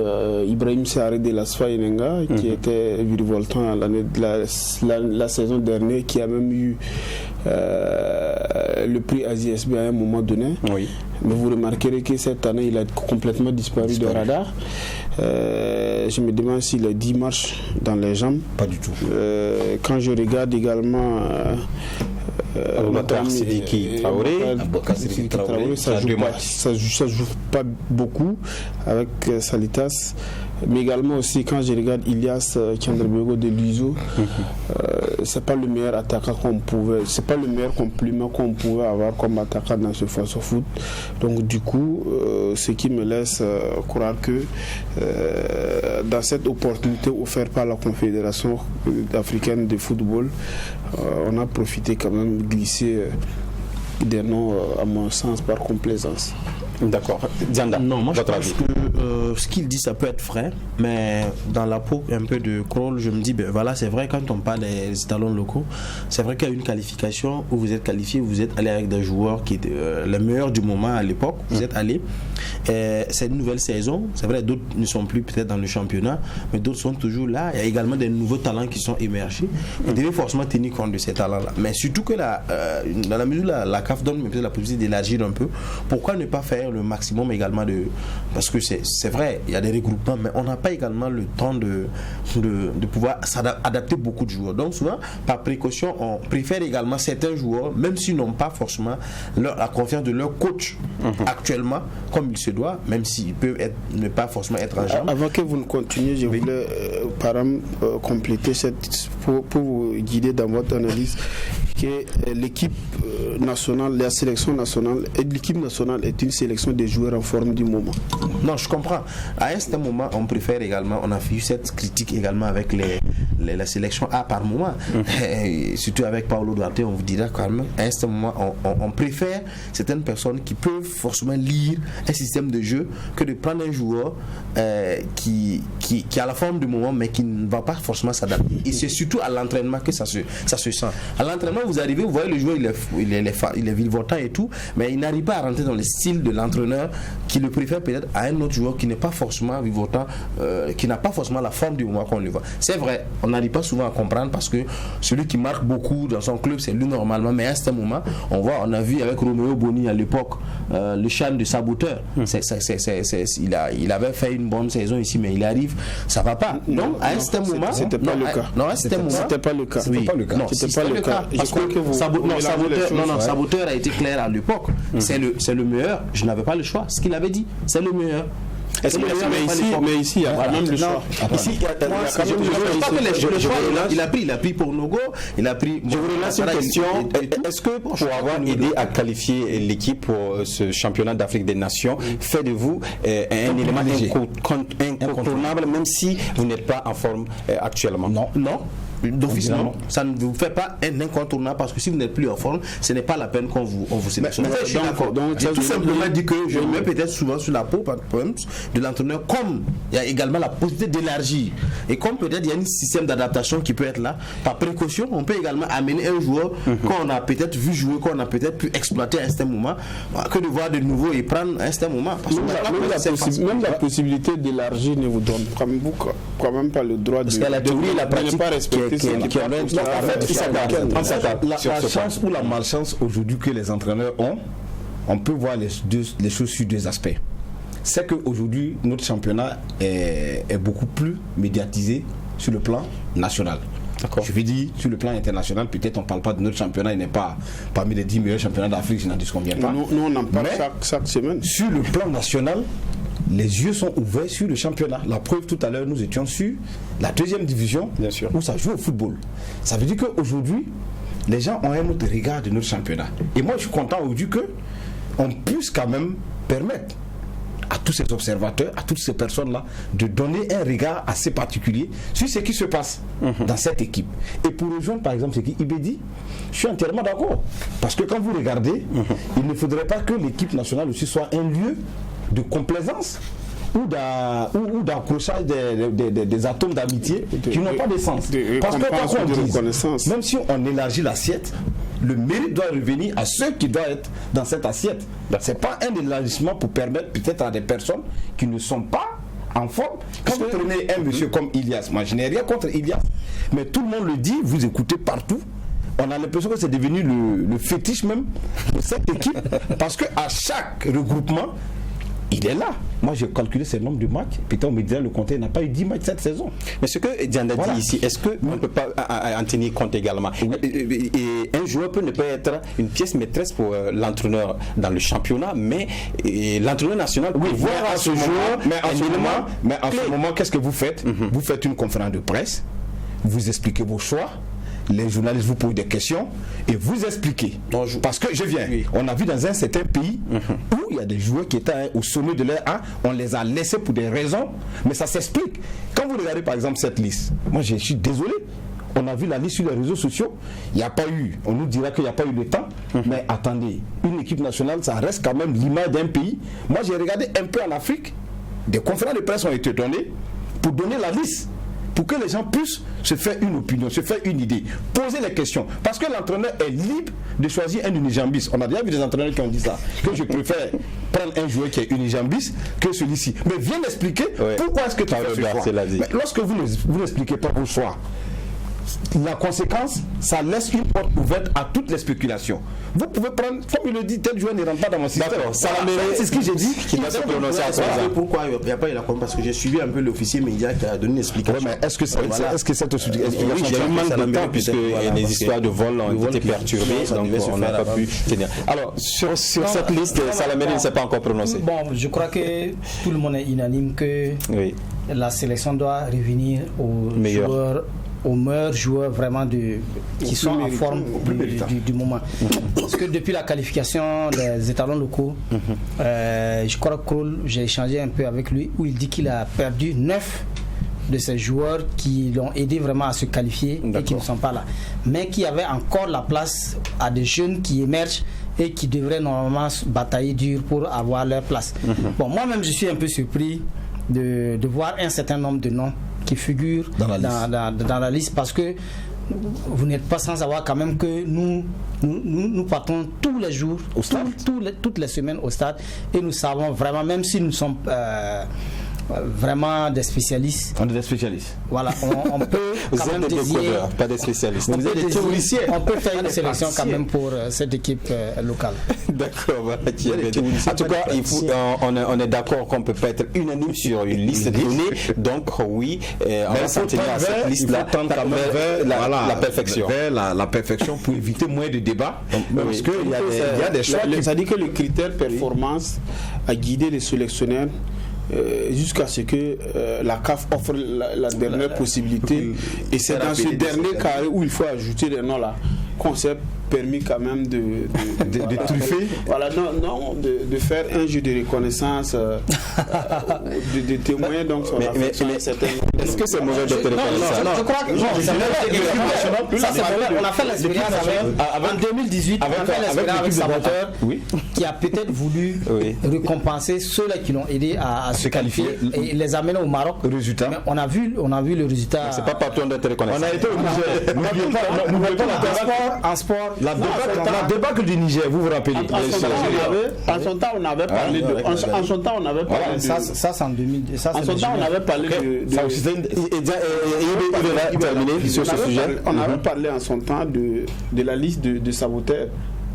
Ibrahim Saré de la Sfaïnenga qui était virevoltant la saison dernière, qui a même eu le prix ASISB à un moment donné. Oui. Mais vous remarquerez que cette année il a complètement disparu de radar. Je me demande s'il a 10 marches dans les jambes. Pas du tout. Quand je regarde également Aboubacar Sidiki Traoré, ça joue pas beaucoup avec Salitas, mais également aussi quand je regarde Ilias Chandrabego de l'UISO, c'est pas le meilleur attaquant c'est pas le meilleur complément qu'on pouvait avoir comme attaquant dans ce Face au foot. Donc du coup, ce qui me laisse croire que dans cette opportunité offerte par la Confédération africaine de football, on a profité quand même de glisser des noms, à mon sens, par complaisance. D'accord. Dianda, non, moi je pense que ce qu'il dit, ça peut être vrai, mais dans la peau un peu de Kroll, je me dis, ben voilà, c'est vrai, quand on parle des étalons locaux, c'est vrai qu'il y a une qualification où vous êtes qualifié, vous êtes allé avec des joueurs qui étaient les meilleurs du moment à l'époque, vous êtes allé. C'est une nouvelle saison, c'est vrai, d'autres ne sont plus peut-être dans le championnat, mais d'autres sont toujours là. Il y a également des nouveaux talents qui sont émergés. Vous devez forcément tenir compte de ces talents-là. Mais surtout que dans la mesure où la CAF donne peut-être la possibilité d'élargir un peu, pourquoi ne pas faire le maximum également parce que c'est vrai, il y a des regroupements, mais on n'a pas également le temps de pouvoir adapter beaucoup de joueurs. Donc souvent, par précaution, on préfère également certains joueurs, même s'ils n'ont pas forcément la confiance de leur coach actuellement, comme il se doit, même s'ils peuvent ne pas forcément être en jambes. Avant que vous ne continuiez, je voulais compléter pour vous guider dans votre analyse, que l'équipe nationale, la sélection nationale, et l'équipe nationale est une sélection des joueurs en forme du moment. Non, je comprends. À un certain moment, on préfère également, on a fait cette critique également avec la sélection A par moment, et surtout avec Paulo Duarte, on vous dira quand même, à un certain moment, on préfère certaines personnes qui peuvent forcément lire un système de jeu que de prendre un joueur qui a la forme du moment, mais qui ne va pas forcément s'adapter. Et c'est surtout à l'entraînement que ça se sent. À l'entraînement, vous arrivez, vous voyez le joueur, il est virevoltant et tout, mais il n'arrive pas à rentrer dans le style de l'entraîneur qui le préfère peut-être à un autre joueur qui n'est pas forcément virevoltant, qui n'a pas forcément la forme du moment qu'on le voit. C'est vrai, on n'arrive pas souvent à comprendre parce que celui qui marque beaucoup dans son club, c'est lui normalement, mais à ce moment, on a vu avec Roméo Boni à l'époque, le chant de saboteur. Il avait fait une bonne saison ici, mais il arrive, ça va pas. Non, à un certain moment, c'était pas le cas. Non, à un certain moment, c'était pas le cas. C'était pas le cas. Non, c'était pas le cas. Parce que Saboteur a été clair à l'époque. C'est le meilleur. Je n'avais pas le choix. Ce qu'il avait dit, c'est le meilleur. Mais ici, il y a quand même le choix. Ici, il a pris pour Nogo, il a pris. Je vous relance une question. Est-ce que pour avoir aidé à qualifier l'équipe pour ce championnat d'Afrique des Nations, fait de vous un élément incontournable, même si vous n'êtes pas en forme actuellement? Non. d'officiellement, ça ne vous fait pas un incontournable parce que si vous n'êtes plus en forme, ce n'est pas la peine qu'on vous sélectionne. Je suis d'accord. Donc, j'ai tout simplement dit que je me mets peut-être souvent sur la peau, pas de problème, de l'entraîneur, comme il y a également la possibilité d'élargir. Et comme peut-être il y a un système d'adaptation qui peut être là, par précaution, on peut également amener un joueur qu'on a peut-être vu jouer, qu'on a peut-être pu exploiter à un certain moment, que de voir de nouveau et prendre à un certain moment. Parce que même la possibilité d'élargir ne vous donne quand même pas le droit parce de la théorie et la pratique pas respecter la chance ou la malchance aujourd'hui que les entraîneurs ont, on peut voir les choses sur deux aspects. C'est qu'aujourd'hui, notre championnat est beaucoup plus médiatisé sur le plan national. Je veux dire, sur le plan international, peut-être on ne parle pas de notre championnat, il n'est pas parmi les 10 meilleurs championnats d'Afrique, je n'en dis combien pas. Nous, on en parle chaque semaine. Sur le plan national, les yeux sont ouverts sur le championnat. La preuve, tout à l'heure, nous étions sur la 2e division, bien sûr, où ça joue au football. Ça veut dire qu'aujourd'hui, les gens ont un autre regard de notre championnat. Et moi, je suis content aujourd'hui qu'on puisse quand même permettre à tous ces observateurs, à toutes ces personnes-là, de donner un regard assez particulier sur ce qui se passe dans cette équipe. Et pour rejoindre par exemple ce qu'Ibé dit, je suis entièrement d'accord. Parce que quand vous regardez, il ne faudrait pas que l'équipe nationale aussi soit un lieu de complaisance ou d'accrochage des atomes d'amitié qui n'ont pas de sens. Parce que quand on dit, même si on élargit l'assiette, le mérite doit revenir à ceux qui doivent être dans cette assiette. Ce n'est pas un élargissement pour permettre peut-être à des personnes qui ne sont pas en forme. Quand vous prenez un monsieur comme Ilias, moi je n'ai rien contre Ilias, mais tout le monde le dit, vous écoutez partout, on a l'impression que c'est devenu le fétiche même de cette équipe, parce qu'à chaque regroupement, il est là. Moi, j'ai calculé ce nombre de matchs. Putain, on me disait le compteur n'a pas eu 10 matchs cette saison. Mais ce que Diane a dit ici, est-ce qu'on ne peut pas en tenir compte également? Et un joueur ne peut être une pièce maîtresse pour l'entraîneur dans le championnat, mais l'entraîneur national peut voir à ce joueur. Mais en ce moment, qu'est-ce que vous faites? Vous faites une conférence de presse, vous expliquez vos choix. Les journalistes vous posent des questions et vous expliquez. Parce que je viens, on a vu dans un certain pays où il y a des joueurs qui étaient au sommet de leur A, on les a laissés pour des raisons, mais ça s'explique. Quand vous regardez par exemple cette liste, moi je suis désolé, on a vu la liste sur les réseaux sociaux, il n'y a pas eu, on nous dira qu'il n'y a pas eu de temps, mais attendez, une équipe nationale, ça reste quand même l'image d'un pays. Moi j'ai regardé un peu en Afrique, des conférences de presse ont été données pour donner la liste, pour que les gens puissent se faire une opinion, se faire une idée, poser les questions. Parce que l'entraîneur est libre de choisir un unijambiste. On a déjà vu des entraîneurs qui ont dit ça, que je préfère prendre un joueur qui est unijambiste que celui-ci. Mais viens expliquer pourquoi est-ce que tu fais ce choix. Mais lorsque vous n'expliquez pas vos choix, la conséquence, ça laisse une porte ouverte à toutes les spéculations. Vous pouvez prendre, comme il le dit, tel joueur ne rentre pas dans mon système. D'accord, c'est ce que j'ai dit. Qui doit se prononcer à ça. Pourquoi il n'y a pas eu la com? Parce que j'ai suivi un peu l'officier média qui a donné une explication. Mais est-ce que cette explication, il y a eu un manque de temps puisque les histoires de vol ont été perturbées, donc on n'a pas pu tenir. Alors, sur cette liste, Salamé ne s'est pas encore prononcé. Bon, je crois que tout le monde est unanime que la sélection doit revenir aux joueurs, aux meilleurs joueurs vraiment qui sont en forme du moment. Parce que depuis la qualification des étalons locaux, je crois que Kroll, j'ai échangé un peu avec lui, où il dit qu'il a perdu 9 de ces joueurs qui l'ont aidé vraiment à se qualifier et qui ne sont pas là. Mais qui avaient encore la place à des jeunes qui émergent et qui devraient normalement batailler dur pour avoir leur place. Bon, moi-même, je suis un peu surpris de voir un certain nombre de noms qui figurent dans la liste parce que vous n'êtes pas sans savoir quand même que nous partons tous les jours, toutes les semaines au stade et nous savons vraiment, même si nous sommes vraiment des spécialistes. On est des spécialistes. Voilà, on peut quand même désigner, pas des spécialistes. On peut théoriciens. On peut faire une sélection quand même pour cette équipe locale. D'accord, voilà. En tout cas, on est d'accord qu'on ne peut pas être unanime sur une liste donnée. Donc oui, on va s'en tenir à cette liste-là vers la perfection. Vers la perfection pour éviter moins de débats. Parce qu'il y a des choix. Ça dit que le critère performance a guidé les sélectionneurs jusqu'à ce que la CAF offre la dernière possibilité. Et c'est dans ce dernier carré où il faut ajouter les noms là qu'on sait permis quand même de truffer. Voilà, non, de faire un jeu de reconnaissance, de témoigner donc sur l'affection. Est-ce que c'est mauvais de te reconnaître? Non, je crois que on a fait l'expérience en 2018 avec Saboteur, qui a peut-être voulu récompenser ceux-là qui l'ont aidé à se qualifier et les amener au Maroc. Résultat. Mais on a vu le résultat. C'est pas partout d'être reconnaissant. On a été obligé. En sport. La débâcle du Niger, vous vous rappelez? En son temps, on avait parlé de. En son temps, on avait parlé de. Ça, c'est en 2000. En son temps, on avait parlé de. On avait parlé en son temps de la liste de saboteurs.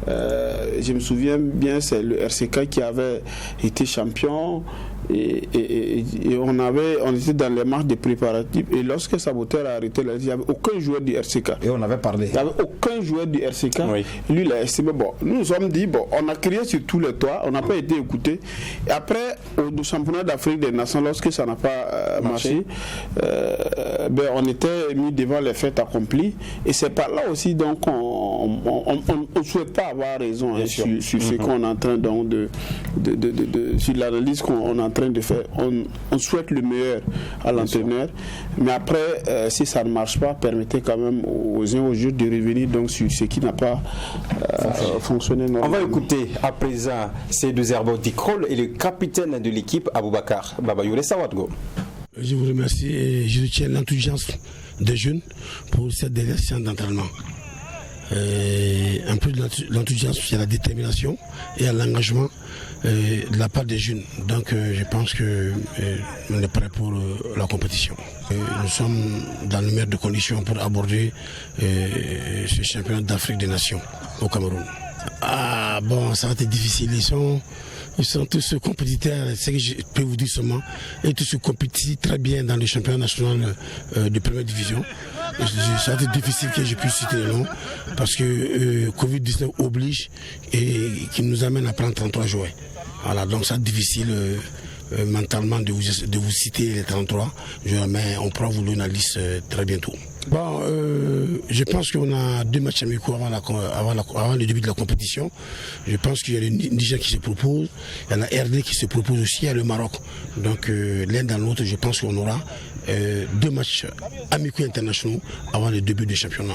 Je me souviens bien, c'est le RCK qui avait été champion et on était dans les marches de préparatifs et lorsque Saboteur a arrêté, il n'y avait aucun joueur du RCK. Et on avait parlé. Il n'y avait aucun joueur du RCK. Lui, il a estimé, nous nous sommes dit, on a crié sur tous les toits, on n'a pas été écouté. Et après, au championnat d'Afrique des Nations, lorsque ça n'a pas marché, on était mis devant les faits accomplis. Et c'est par là aussi, donc, on ne souhaite pas avoir raison sur ce qu'on est en train donc sur l'analyse qu'on est en train de faire. On souhaite le meilleur à l'entraîneur, mais après, si ça ne marche pas, permettez quand même aux uns aux autres de revenir donc sur ce qui n'a pas fonctionné normalement. On va écouter à présent Seydou Zerbo Dikrol et le capitaine de l'équipe Aboubakar Babayoule Sawadgo. Je vous remercie et je retiens l'enthousiasme des jeunes pour cette dernière séance d'entraînement. Un peu de l'enthousiasme, il y a la détermination et l'engagement de la part des jeunes. Donc je pense qu'on est prêt pour la compétition. Nous sommes dans le meilleur de conditions pour aborder ce championnat d'Afrique des Nations au Cameroun. Ça va être difficile. Ils sont tous compétiteurs, c'est ce que je peux vous dire seulement, et tous compétissent très bien dans le championnat national de première division. Ça va être difficile que je puisse citer le nom, parce que Covid-19 oblige et qui nous amène à prendre 33 joueurs. Voilà, donc c'est difficile mentalement de vous citer les 33 joueurs, mais on pourra vous donner la liste très bientôt. Je pense qu'on a 2 matchs amicaux avant le début de la compétition. Je pense qu'il y a le Niger qui se propose, il y a la RD qui se propose aussi, il y a le Maroc. Donc l'un dans l'autre, je pense qu'on aura 2 matchs amicaux internationaux avant le début du championnat.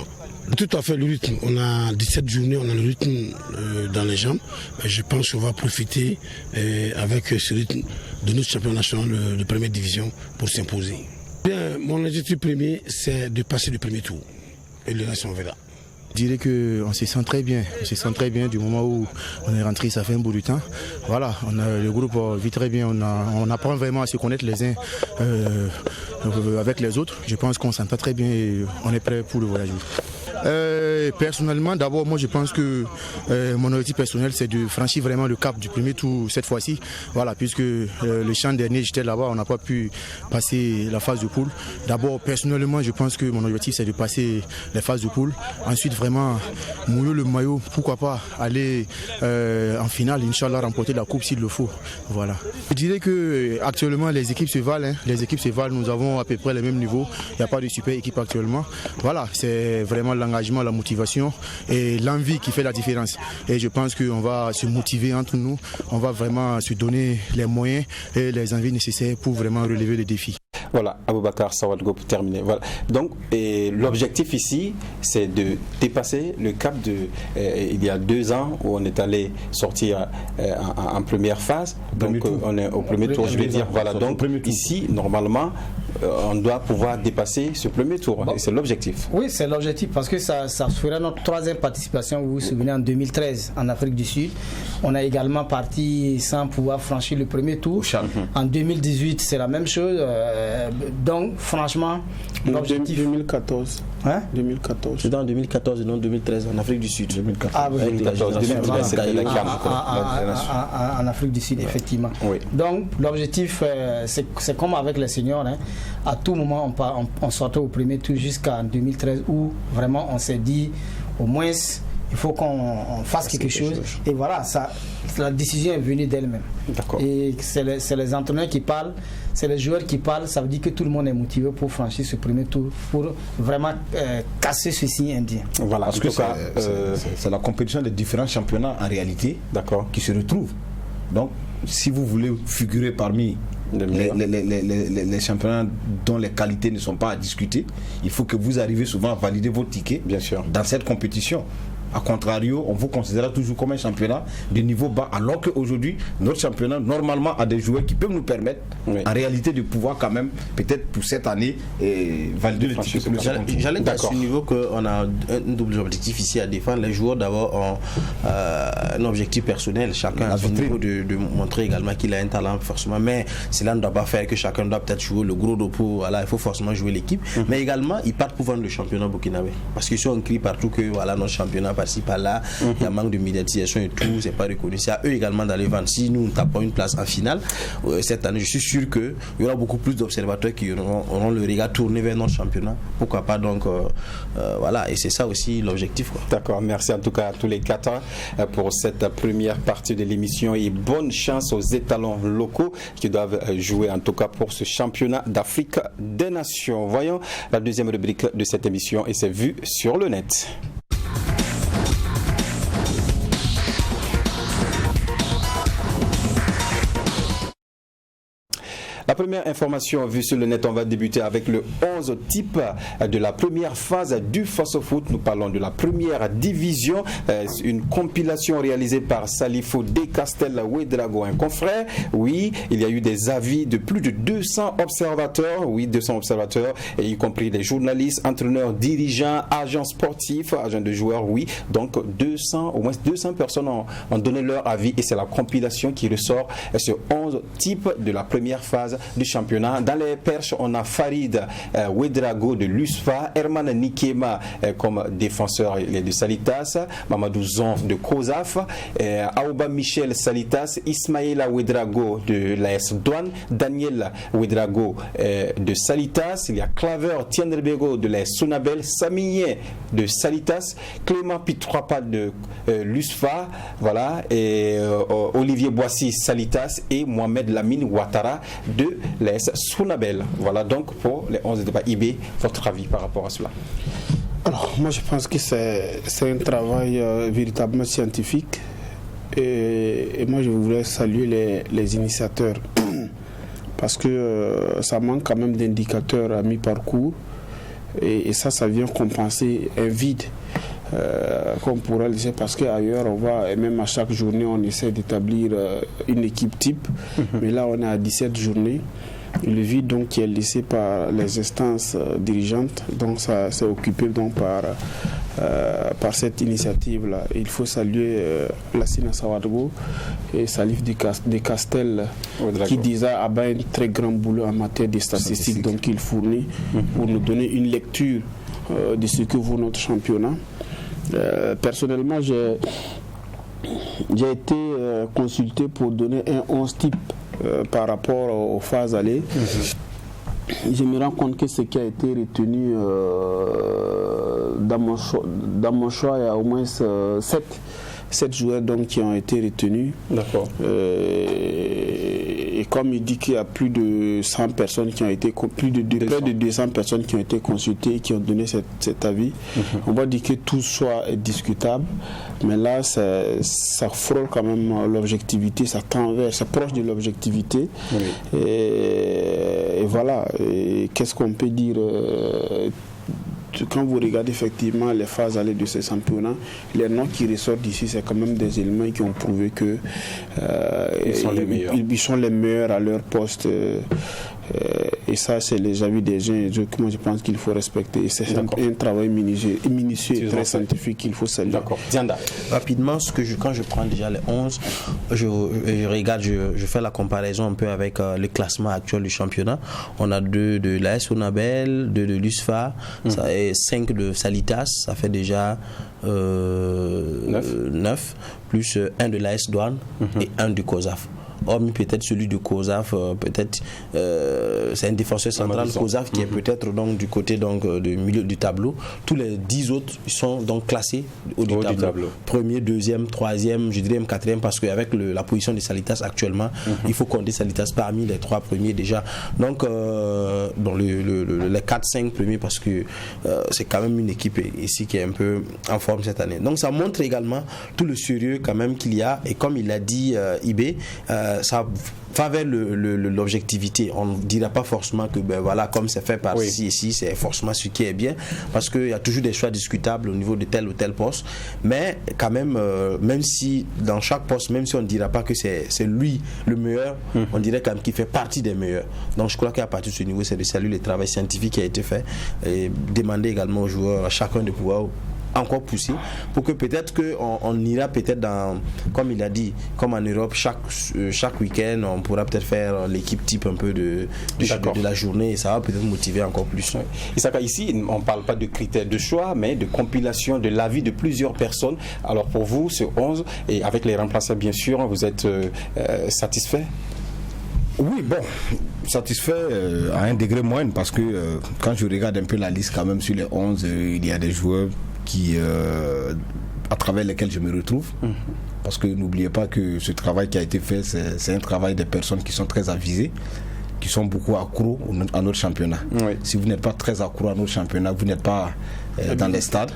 Tout à fait le rythme. On a 17 journées, on a le rythme dans les jambes. Je pense qu'on va profiter avec ce rythme de notre championnat national de première division pour s'imposer. Bien, mon objectif premier, c'est de passer le premier tour. Et le reste, on verra. Je dirais qu'on se sent très bien. On se sent très bien du moment où on est rentré, ça fait un bout de temps. Voilà, le groupe vit très bien. On apprend vraiment à se connaître les uns avec les autres. Je pense qu'on s'entend très bien et on est prêt pour le voyage. Personnellement, d'abord, moi je pense que mon objectif personnel c'est de franchir vraiment le cap du premier tour cette fois-ci. Voilà, puisque le champ dernier j'étais là-bas, on n'a pas pu passer la phase de poule. D'abord, personnellement, je pense que mon objectif c'est de passer les phases de poule. Ensuite, vraiment mouiller le maillot, pourquoi pas aller en finale, Inch'Allah, remporter la coupe s'il le faut. Voilà. Je dirais que actuellement les équipes se valent. Les équipes se valent, nous avons à peu près les mêmes niveaux. Il n'y a pas de super équipe actuellement. Voilà, c'est vraiment l'engagement, la motivation et l'envie qui fait la différence. Et je pense qu'on va se motiver entre nous, on va vraiment se donner les moyens et les envies nécessaires pour vraiment relever les défis. Voilà, Aboubakar Sawadgo pour terminer. Voilà. Donc, l'objectif ici, c'est de dépasser le cap il y a 2 ans où on est allé sortir en première phase. Donc, on est au premier tour, je vais dire. Voilà, donc ici, normalement, on doit pouvoir dépasser ce premier tour. Bon. C'est l'objectif. Oui, c'est l'objectif parce que ça fera notre 3e participation, vous vous souvenez, en 2013 en Afrique du Sud. On a également parti sans pouvoir franchir le premier tour. En 2018, c'est la même chose. Donc, franchement, l'objectif... 2014. Hein? 2014. C'est en 2014 et non 2013 en Afrique du Sud. 2014. Ah oui, 2013, c'était la CAN. En Afrique du Sud, effectivement. Oui. Donc, l'objectif, c'est comme avec les seniors. À tout moment, on sortait au premier tour jusqu'en 2013 où vraiment on s'est dit, au moins, il faut qu'on fasse quelque chose. Et voilà, la décision est venue d'elle-même. Et c'est les entraîneurs qui parlent, c'est les joueurs qui parlent, ça veut dire que tout le monde est motivé pour franchir ce premier tour, pour vraiment casser ce signe indien. Voilà, parce que c'est la compétition des différents championnats en réalité qui se retrouvent. Donc, si vous voulez figurer parmi les championnats dont les qualités ne sont pas à discuter, il faut que vous arriviez souvent à valider vos tickets dans cette compétition. A contrario, on vous considérera toujours comme un championnat de niveau bas, alors qu'aujourd'hui, notre championnat, normalement, a des joueurs qui peuvent nous permettre, en réalité, de pouvoir quand même, peut-être pour cette année, valider le ticket. J'allais dire à ce niveau qu'on a un double objectif ici à défendre. Les joueurs, d'abord, ont un objectif personnel, chacun à son niveau, de montrer également qu'il a un talent, forcément. Mais cela ne doit pas faire que chacun doit peut-être jouer le gros dos pour. Voilà, il faut forcément jouer l'équipe. Mais également, ils partent pour vendre le championnat burkinabé. Parce qu'ils sont écrits partout que, voilà, notre championnat par-ci, par-là, il y a manque de médiatisation et tout, c'est pas reconnu. C'est à eux également d'aller vendre. Si nous tapons une place en finale, cette année, je suis sûr qu'il y aura beaucoup plus d'observateurs qui auront le regard tourné vers notre championnat. Pourquoi pas, donc, voilà, et c'est ça aussi l'objectif. D'accord, merci en tout cas à tous les quatre pour cette première partie de l'émission et bonne chance aux étalons locaux qui doivent jouer en tout cas pour ce championnat d'Afrique des Nations. Voyons la deuxième rubrique de cette émission et c'est vu sur le net. La première information vue sur le net, on va débuter avec le 11 type de la première phase du Face-Foot. Nous parlons de la première division, une compilation réalisée par Salifou De Castel Ouedraogo, un confrère. Oui, il y a eu des avis de plus de 200 observateurs, oui, 200 observateurs, et y compris des journalistes, entraîneurs, dirigeants, agents sportifs, agents de joueurs, oui. Donc au moins 200 personnes ont donné leur avis et c'est la compilation qui ressort sur 11 types de la première phase du championnat. Dans les perches, on a Farid Ouedraogo de l'USFA, Herman Nikema comme défenseur de Salitas, Mamadou Zonf de COSAF, Aouba Michel Salitas, Ismaïla Ouedraogo de l'AS Douane, Daniel Ouedraogo de Salitas, il y a Claver Tiendrebego de l'AS Sonabel, Samien de Salitas, Clément Pitroapa de l'USFA, voilà, et Olivier Boissy Salitas et Mohamed Lamine Ouattara de l'AS Sonabel. Voilà donc pour les 11 débats IB, votre avis par rapport à cela? Alors, moi je pense que c'est un travail véritablement scientifique et moi je voudrais saluer les initiateurs parce que ça manque quand même d'indicateurs à mi-parcours et ça vient compenser un vide. Qu'on pourrait laisser parce qu'ailleurs on va, et même à chaque journée on essaie d'établir une équipe type, mais là on est à 17 journées, le vide donc qui est laissé par les instances dirigeantes, donc ça s'est occupé donc par cette initiative là. Il faut saluer Lassina Sawadgo et Salif De Castel qui déjà a un très grand boulot en matière de statistiques, donc il fournit pour nous donner une lecture de ce que vaut notre championnat. Personnellement, j'ai été consulté pour donner un 11 type par rapport aux phases allées. Je me rends compte que ce qui a été retenu dans mon choix, il y a au moins 7 joueurs donc, qui ont été retenus. D'accord. Et comme il dit qu'il y a plus de 100 personnes qui ont été, près de 200 personnes qui ont été consultées et qui ont donné cet avis, on va dire que tout soit discutable, mais là ça frôle quand même l'objectivité, ça tend vers, c'est proche de l'objectivité. Oui. Et voilà, qu'est-ce qu'on peut dire quand vous regardez effectivement les phases allées de ces championnats, les noms qui ressortent d'ici, c'est quand même des éléments qui ont prouvé que ils sont les meilleurs à leur poste. Et ça, c'est les avis des gens et des autres que moi je pense qu'il faut respecter. C'est un travail minutieux et très scientifique qu'il faut saluer. D'accord. Dianda. Rapidement, quand je prends déjà les 11, je regarde, je fais la comparaison un peu avec le classement actuel du championnat. On a 2 de l'AS Sonabel, 2 de l'USFA, ça est 5 de Salitas, ça fait déjà 9, plus 1 de l'AS Douane et 1 du COSAF. hormis peut-être celui de Kozaf, peut-être c'est un défenseur central, Kozaf, qui est peut-être donc du côté donc du milieu du tableau. Tous les 10 autres sont donc classés au du tableau. Premier, deuxième, troisième, je dirais même quatrième, parce qu'avec la position de Salitas actuellement, il faut compter Salitas parmi les 3 premiers déjà. Donc les 4-5 premiers, parce que c'est quand même une équipe ici qui est un peu en forme cette année. Donc ça montre également tout le sérieux quand même qu'il y a, et comme il l'a dit Ibé, ça va vers l'objectivité. On ne dira pas forcément que voilà, comme c'est fait par ici, c'est forcément ce qui est bien, parce qu'il y a toujours des choix discutables au niveau de tel ou tel poste, mais quand même, même si dans chaque poste, même si on ne dira pas que c'est lui le meilleur, on dirait quand même qu'il fait partie des meilleurs. Donc je crois qu'à partir de ce niveau, c'est de saluer le travail scientifique qui a été fait, et demander également aux joueurs, à chacun de pouvoir encore pousser pour que peut-être qu'on ira peut-être dans, comme il a dit, comme en Europe, chaque week-end on pourra peut-être faire l'équipe type un peu de la journée, et ça va peut-être motiver encore plus. Isaka, ici on ne parle pas de critères de choix, mais de compilation de l'avis de plusieurs personnes. Alors pour vous, ce 11, et avec les remplaçants bien sûr, vous êtes satisfait? Oui, bon, satisfait à un degré moyen, parce que quand je regarde un peu la liste quand même sur les 11, il y a des joueurs à travers lesquels je me retrouve, parce que n'oubliez pas que ce travail qui a été fait, c'est un travail des personnes qui sont très avisées, qui sont beaucoup accros à notre championnat. Si vous n'êtes pas très accro à notre championnat, vous n'êtes pas dans les stades,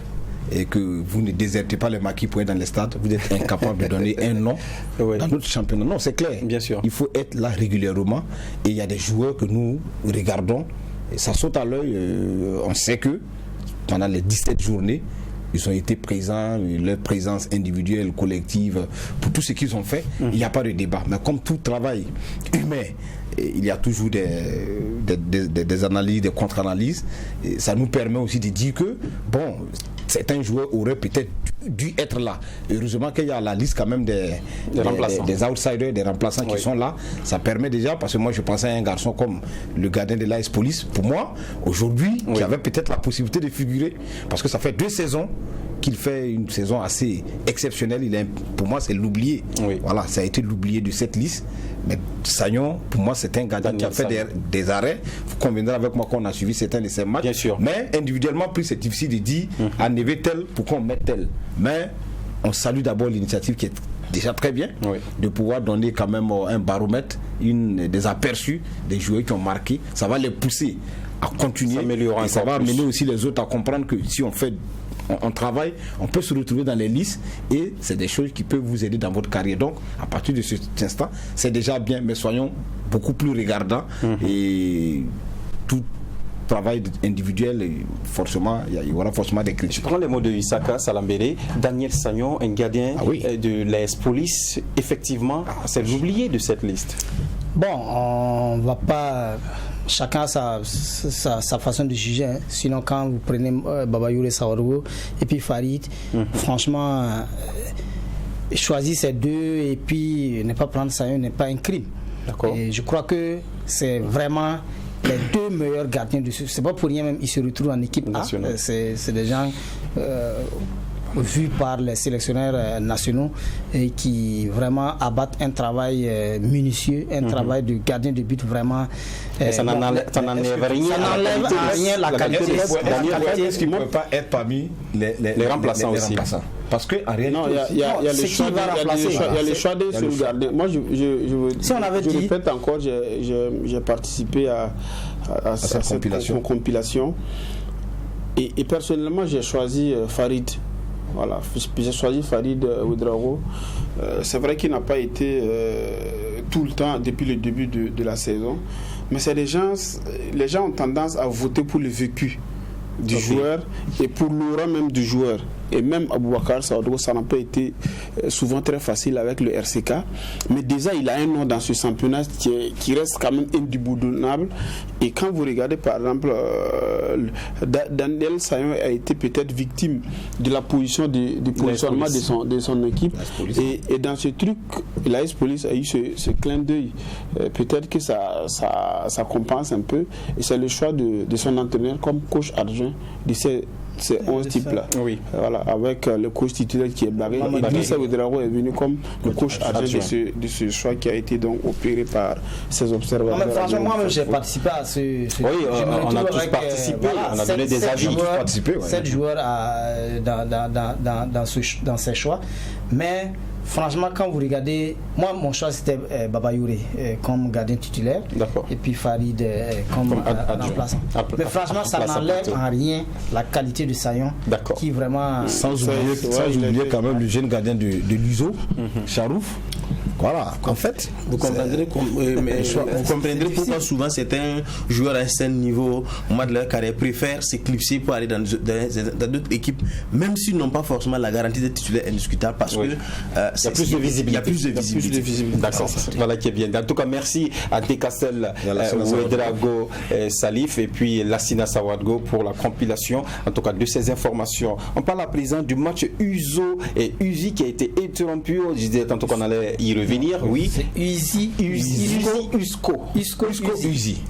et que vous ne désertez pas les maquis pour être dans les stades, vous êtes incapable de donner un nom dans notre championnat. Non, c'est clair. Bien sûr. Il faut être là régulièrement, et il y a des joueurs que nous regardons et ça saute à l'œil. On sait que pendant les 17 journées, ils ont été présents, leur présence individuelle, collective, pour tout ce qu'ils ont fait, il n'y a pas de débat. Mais comme tout travail humain, il y a toujours des analyses, des contre-analyses. Et ça nous permet aussi de dire que, bon, certains joueurs auraient peut-être dû être là. Heureusement qu'il y a la liste quand même des outsiders, des remplaçants qui sont là. Ça permet déjà, parce que moi je pensais à un garçon comme le gardien de l'AS Police, pour moi, aujourd'hui, qui avait peut-être la possibilité de figurer, parce que ça fait 2 saisons qu'il fait une saison assez exceptionnelle. Pour moi, c'est l'oublié. Voilà, ça a été l'oublié de cette liste. Mais Sagnon, pour moi, c'est un gardien qui a fait des arrêts. Vous conviendrez avec moi qu'on a suivi certains de ces matchs. Bien sûr. Mais individuellement, plus c'est difficile de dire enlever tel, pourquoi on met tel. Mais on salue d'abord l'initiative qui est déjà très bien, de pouvoir donner quand même un baromètre, des aperçus des joueurs qui ont marqué. Ça va les pousser à continuer. Et ça va amener aussi les autres à comprendre que si on travaille, on peut se retrouver dans les listes, et c'est des choses qui peuvent vous aider dans votre carrière. Donc à partir de cet instant, c'est déjà bien, mais soyons beaucoup plus regardants, et tout travail individuel, forcément, il y aura forcément des critiques. Je prends les mots de Isaka Salambere. Daniel Sagnon, un gardien de l'AS Police, effectivement, c'est l'oublié de cette liste. Bon, on va pas... Chacun a sa façon de juger. Sinon, quand vous prenez Babayoure Sawargo et puis Farid, franchement, choisir ces deux et puis ne pas prendre Sagnon n'est pas un crime. Et je crois que c'est vraiment les 2 meilleurs gardiens de ce. C'est pas pour rien même ils se retrouvent en équipe A. C'est des gens vus par les sélectionneurs nationaux et qui vraiment abattent un travail minutieux, un travail de gardien de but vraiment. Ça n'enlève rien la qualité. Est-ce qu'il ne peut pas être parmi les remplaçants aussi? Parce que en réalité, il y a les choix des seuls gardiens. Moi, je répète encore, j'ai participé à cette compilation. Et personnellement, j'ai choisi Farid. Voilà, j'ai choisi Farid Ouedraogo. C'est vrai qu'il n'a pas été tout le temps depuis le début de la saison, mais c'est les gens ont tendance à voter pour le vécu du joueur et pour l'aura même du joueur. Et même Aboubakar Saoudogo, ça n'a pas été souvent très facile avec le RCK, mais déjà il a un nom dans ce championnat qui reste quand même indéboulonnable. Et quand vous regardez par exemple Daniel Sagnon a été peut-être victime de la position de positionnement de son équipe, et dans ce truc l'AS Police a eu ce clin d'œil, peut-être que ça compense un peu, et c'est le choix de son entraîneur comme coach adjoint de ces 11 types-là. Oui. Voilà, avec le coach titulaire qui est barré. Idrissa Ouedraogo est venu comme le coach adjoint de ce choix qui a été donc opéré par ces observateurs. Franchement, moi-même, j'ai participé à ce. Oui, on a tous participé. On a donné des avis. 7 joueurs dans ces choix. Mais franchement, quand vous regardez, moi mon choix c'était Baba Youré comme gardien titulaire. D'accord. Et puis Farid comme remplaçant. Mais franchement, ça n'enlève en rien la qualité de Sayon. D'accord. Qui vraiment. Sans oublier quand même le jeune gardien de l'USO, Charouf. Voilà, en fait, vous comprendrez pourquoi souvent certains joueurs à un certain niveau, au moment de leur carrière, préfèrent s'éclipser pour aller dans d'autres équipes, même s'ils n'ont pas forcément la garantie d'être titulaire indiscutable, parce que il y a plus de visibilité. D'accord, voilà qui est bien. En tout cas, merci à Dekastel, Ouedraogo, Salif et puis Lassina Sawadgo pour la compilation, en tout cas, de ces informations. On parle à présent du match USO et UZI qui a été interrompu. Je disais tantôt qu'on allait y revenir. Oui, c'est UZI, UZI.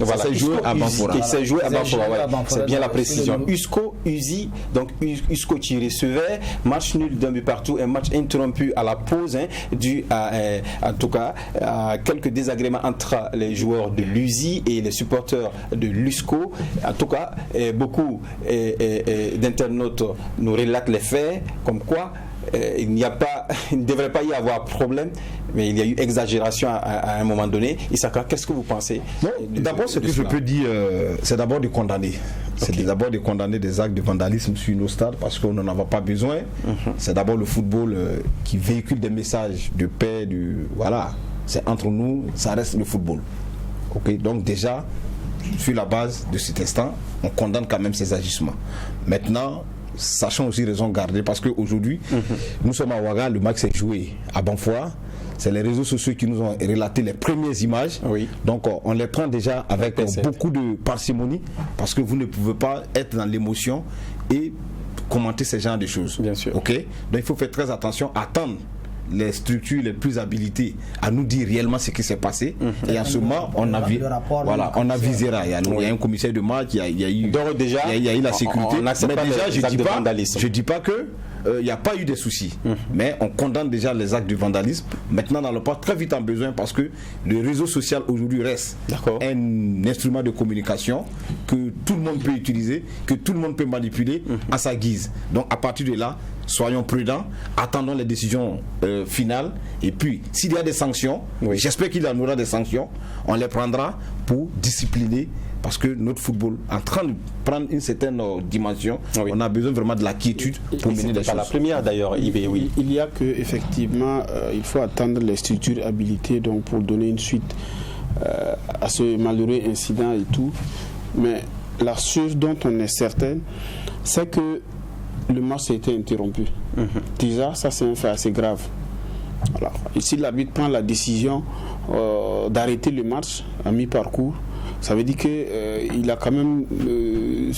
Voilà, c'est joué à Banfora. C'est joué à Banfora. C'est bien la précision. USCO, UZI, donc USCO qui recevait, match nul d'un but partout, un match interrompu à la pause, dû à, en tout cas, à quelques désagréments entre les joueurs de l'UZI et les supporters de l'USCO. En tout cas, beaucoup d'internautes nous relatent les faits, comme quoi il ne devrait pas y avoir problème, mais il y a eu exagération à un moment donné. Issaka, qu'est-ce que vous pensez? D'abord, ce que je peux dire, c'est d'abord de condamner. C'est d'abord de condamner des actes de vandalisme sur nos stades parce qu'on n'en a pas besoin. C'est d'abord le football qui véhicule des messages de paix, voilà. C'est entre nous, ça reste le football. Okay? Donc déjà, sur la base de cet instant, on condamne quand même ces agissements. Maintenant, sachant aussi raison garder parce qu'aujourd'hui, nous sommes à Ouaga, le match s'est joué à Banfora. C'est les réseaux sociaux qui nous ont relaté les premières images. Oui. Donc on les prend déjà avec beaucoup de parcimonie parce que vous ne pouvez pas être dans l'émotion et commenter ce genre de choses. Bien sûr. Okay? Donc il faut faire très attention, attendre les structures les plus habilitées à nous dire réellement ce qui s'est passé. Et en ce moment, on a visera. Il y a un commissaire de match, il y a eu la sécurité. Mais déjà, je dis pas que il n'y a pas eu de soucis, mais on condamne déjà les actes de vandalisme. Maintenant, on n'a pas très vite en besoin parce que le réseau social aujourd'hui reste un instrument de communication que tout le monde peut utiliser, que tout le monde peut manipuler à sa guise. Donc à partir de là, soyons prudents, attendons les décisions finales et puis s'il y a des sanctions, j'espère qu'il y en aura des sanctions, on les prendra pour discipliner parce que notre football est en train de prendre une certaine dimension. On a besoin vraiment de la quiétude pour mener des choses. La première d'ailleurs, il y a que effectivement, il faut attendre les structures habilitées donc pour donner une suite à ce malheureux incident et tout. Mais la chose dont on est certain, c'est que le match a été interrompu. Déjà, ça c'est un fait assez grave. Alors, ici, l'arbitre prend la décision d'arrêter le match à mi-parcours. Ça veut dire qu'il a quand même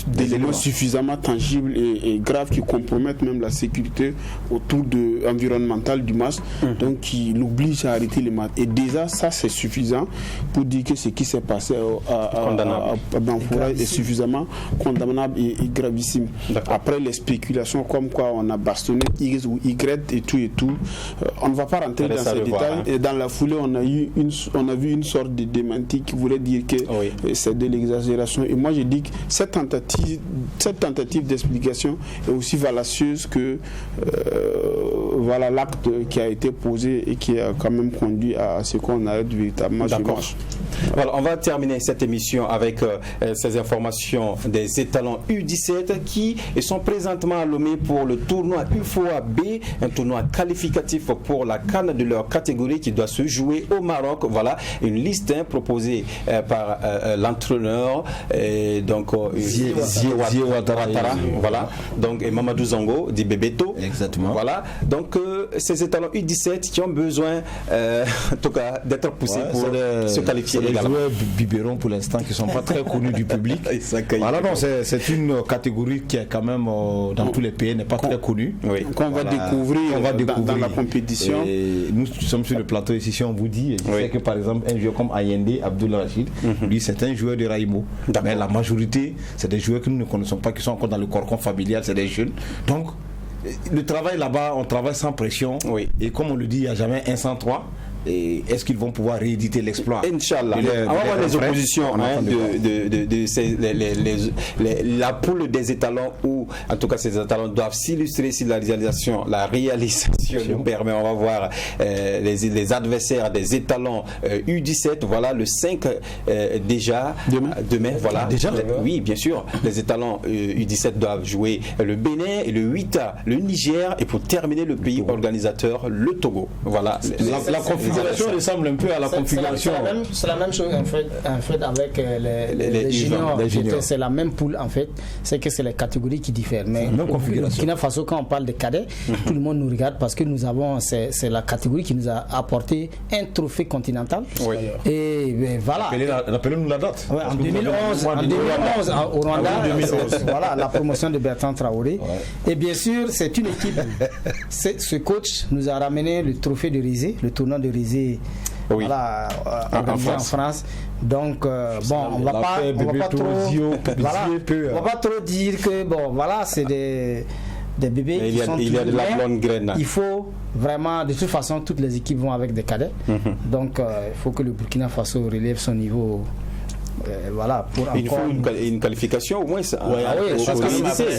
des éléments suffisamment tangibles et graves qui compromettent même la sécurité autour environnementale du match, donc qui l'oblige à arrêter le match. Et déjà, ça c'est suffisant pour dire que ce qui s'est passé à Banfora est suffisamment condamnable et gravissime. Après les spéculations comme quoi on a bastonné X ou Y et tout, on ne va pas rentrer dans ces détails. Et dans la foulée, on a vu une sorte de démenti qui voulait dire que c'est de l'exagération. Et moi je dis que cette tentative d'explication est aussi valacieuse que voilà l'acte qui a été posé et qui a quand même conduit à ce qu'on arrête véritablement ce match. Voilà, on va terminer cette émission avec ces informations des étalons U17 qui sont présentement à Lomé pour le tournoi UFOA B, un tournoi qualificatif pour la CAN de leur catégorie qui doit se jouer au Maroc. Voilà une liste proposée par l'entraîneur donc Zié Ouattara, voilà, donc et Mamadou Zongo dit Bebeto. Exactement. Voilà, donc ces étalons U17 qui ont besoin en tout cas d'être poussés pour se qualifier. les joueurs biberons pour l'instant qui ne sont pas très connus du public. Voilà, non, c'est une catégorie qui est quand même dans tous les pays n'est pas très connue. Oui. Qu'on va découvrir dans la compétition. Et nous sommes sur le plateau ici, si on vous dit, je sais que par exemple un joueur comme Ayende, Abdul Rachid, lui c'est un joueur de Raimo. Mais la majorité, c'est des joueurs que nous ne connaissons pas, qui sont encore dans le cocon familial, c'est des jeunes. Donc, le travail là-bas, on travaille sans pression. Et comme on le dit, il n'y a jamais un sans trois. Et est-ce qu'ils vont pouvoir rééditer l'exploit? Inch'Allah. On va voir les oppositions la poule des étalons, où en tout cas ces étalons doivent s'illustrer si la réalisation nous permet. On va voir les adversaires des étalons U17. Voilà le 5 déjà. Demain voilà. Déjà oui, bien sûr. Les étalons U17 doivent jouer le Bénin et le 8 le Niger, et pour terminer le pays organisateur, le Togo. Voilà. La configuration ressemble un peu à la configuration. C'est la même chose en fait avec les juniors. C'est la même poule en fait. C'est que c'est les catégories qui diffèrent. Mais au Burkina Faso, quand on parle de cadets, tout le monde nous regarde parce que nous avons, c'est la catégorie qui nous a apporté un trophée continental. Oui. Et voilà. Rappelez-nous la date. Ouais, en 2011 au Rwanda, voilà la promotion de Bertrand Traoré. Ouais. Et bien sûr, c'est une équipe. Ce coach nous a ramené le trophée de Rizé, le tournoi de Rizé. Voilà, organisé en France. Donc on va pas trop dire que c'est des bébés qui sont il y a de la blonde graine. Il faut vraiment, de toute façon, toutes les équipes vont avec des cadets. Donc il faut que le Burkina Faso relève son niveau. Pour il faut une qualification au moins. C'est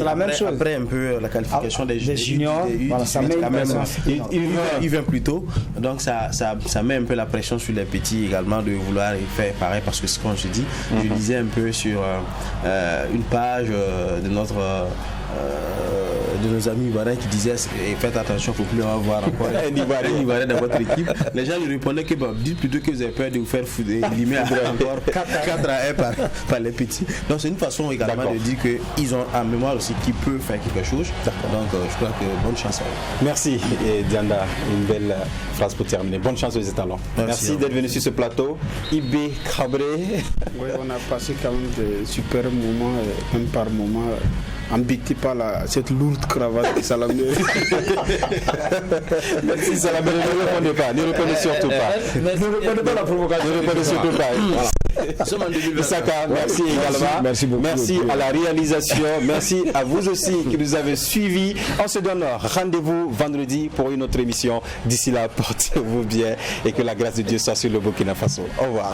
la même chose. Après un peu la qualification des juniors, ça met il vient plus tôt, donc ça met un peu la pression sur les petits également de vouloir faire pareil, parce que ce qu'on se dit, je lisais un peu sur une page de nos amis ivoiriens qui disaient faites attention, il ne faut plus avoir encore un Ivoirien dans votre équipe. Les gens lui répondaient que dites plutôt que vous avez peur de vous faire éliminer encore 4 à 1 par les petits. Donc c'est une façon également de dire qu'ils ont en mémoire aussi qu'ils peuvent faire quelque chose. Donc je crois que bonne chance à eux. Merci Dianda, une belle phrase pour terminer. Bonne chance aux étalons. Merci d'être venu sur ce plateau. Ibé Cabré. Oui, on a passé quand même de super moments, même par moment. Embêté par cette lourde cravate de Salamé. Merci Salamé, ne répondez pas, ne répondez surtout pas. Ne répondez pas la provocation, ne répondez surtout pas. Isaka, merci également. Merci beaucoup. Merci à la réalisation. Merci à vous aussi qui nous avez suivis. On se donne rendez-vous vendredi pour une autre émission. D'ici là, portez-vous bien et que la grâce de Dieu soit sur le Burkina Faso. Au revoir.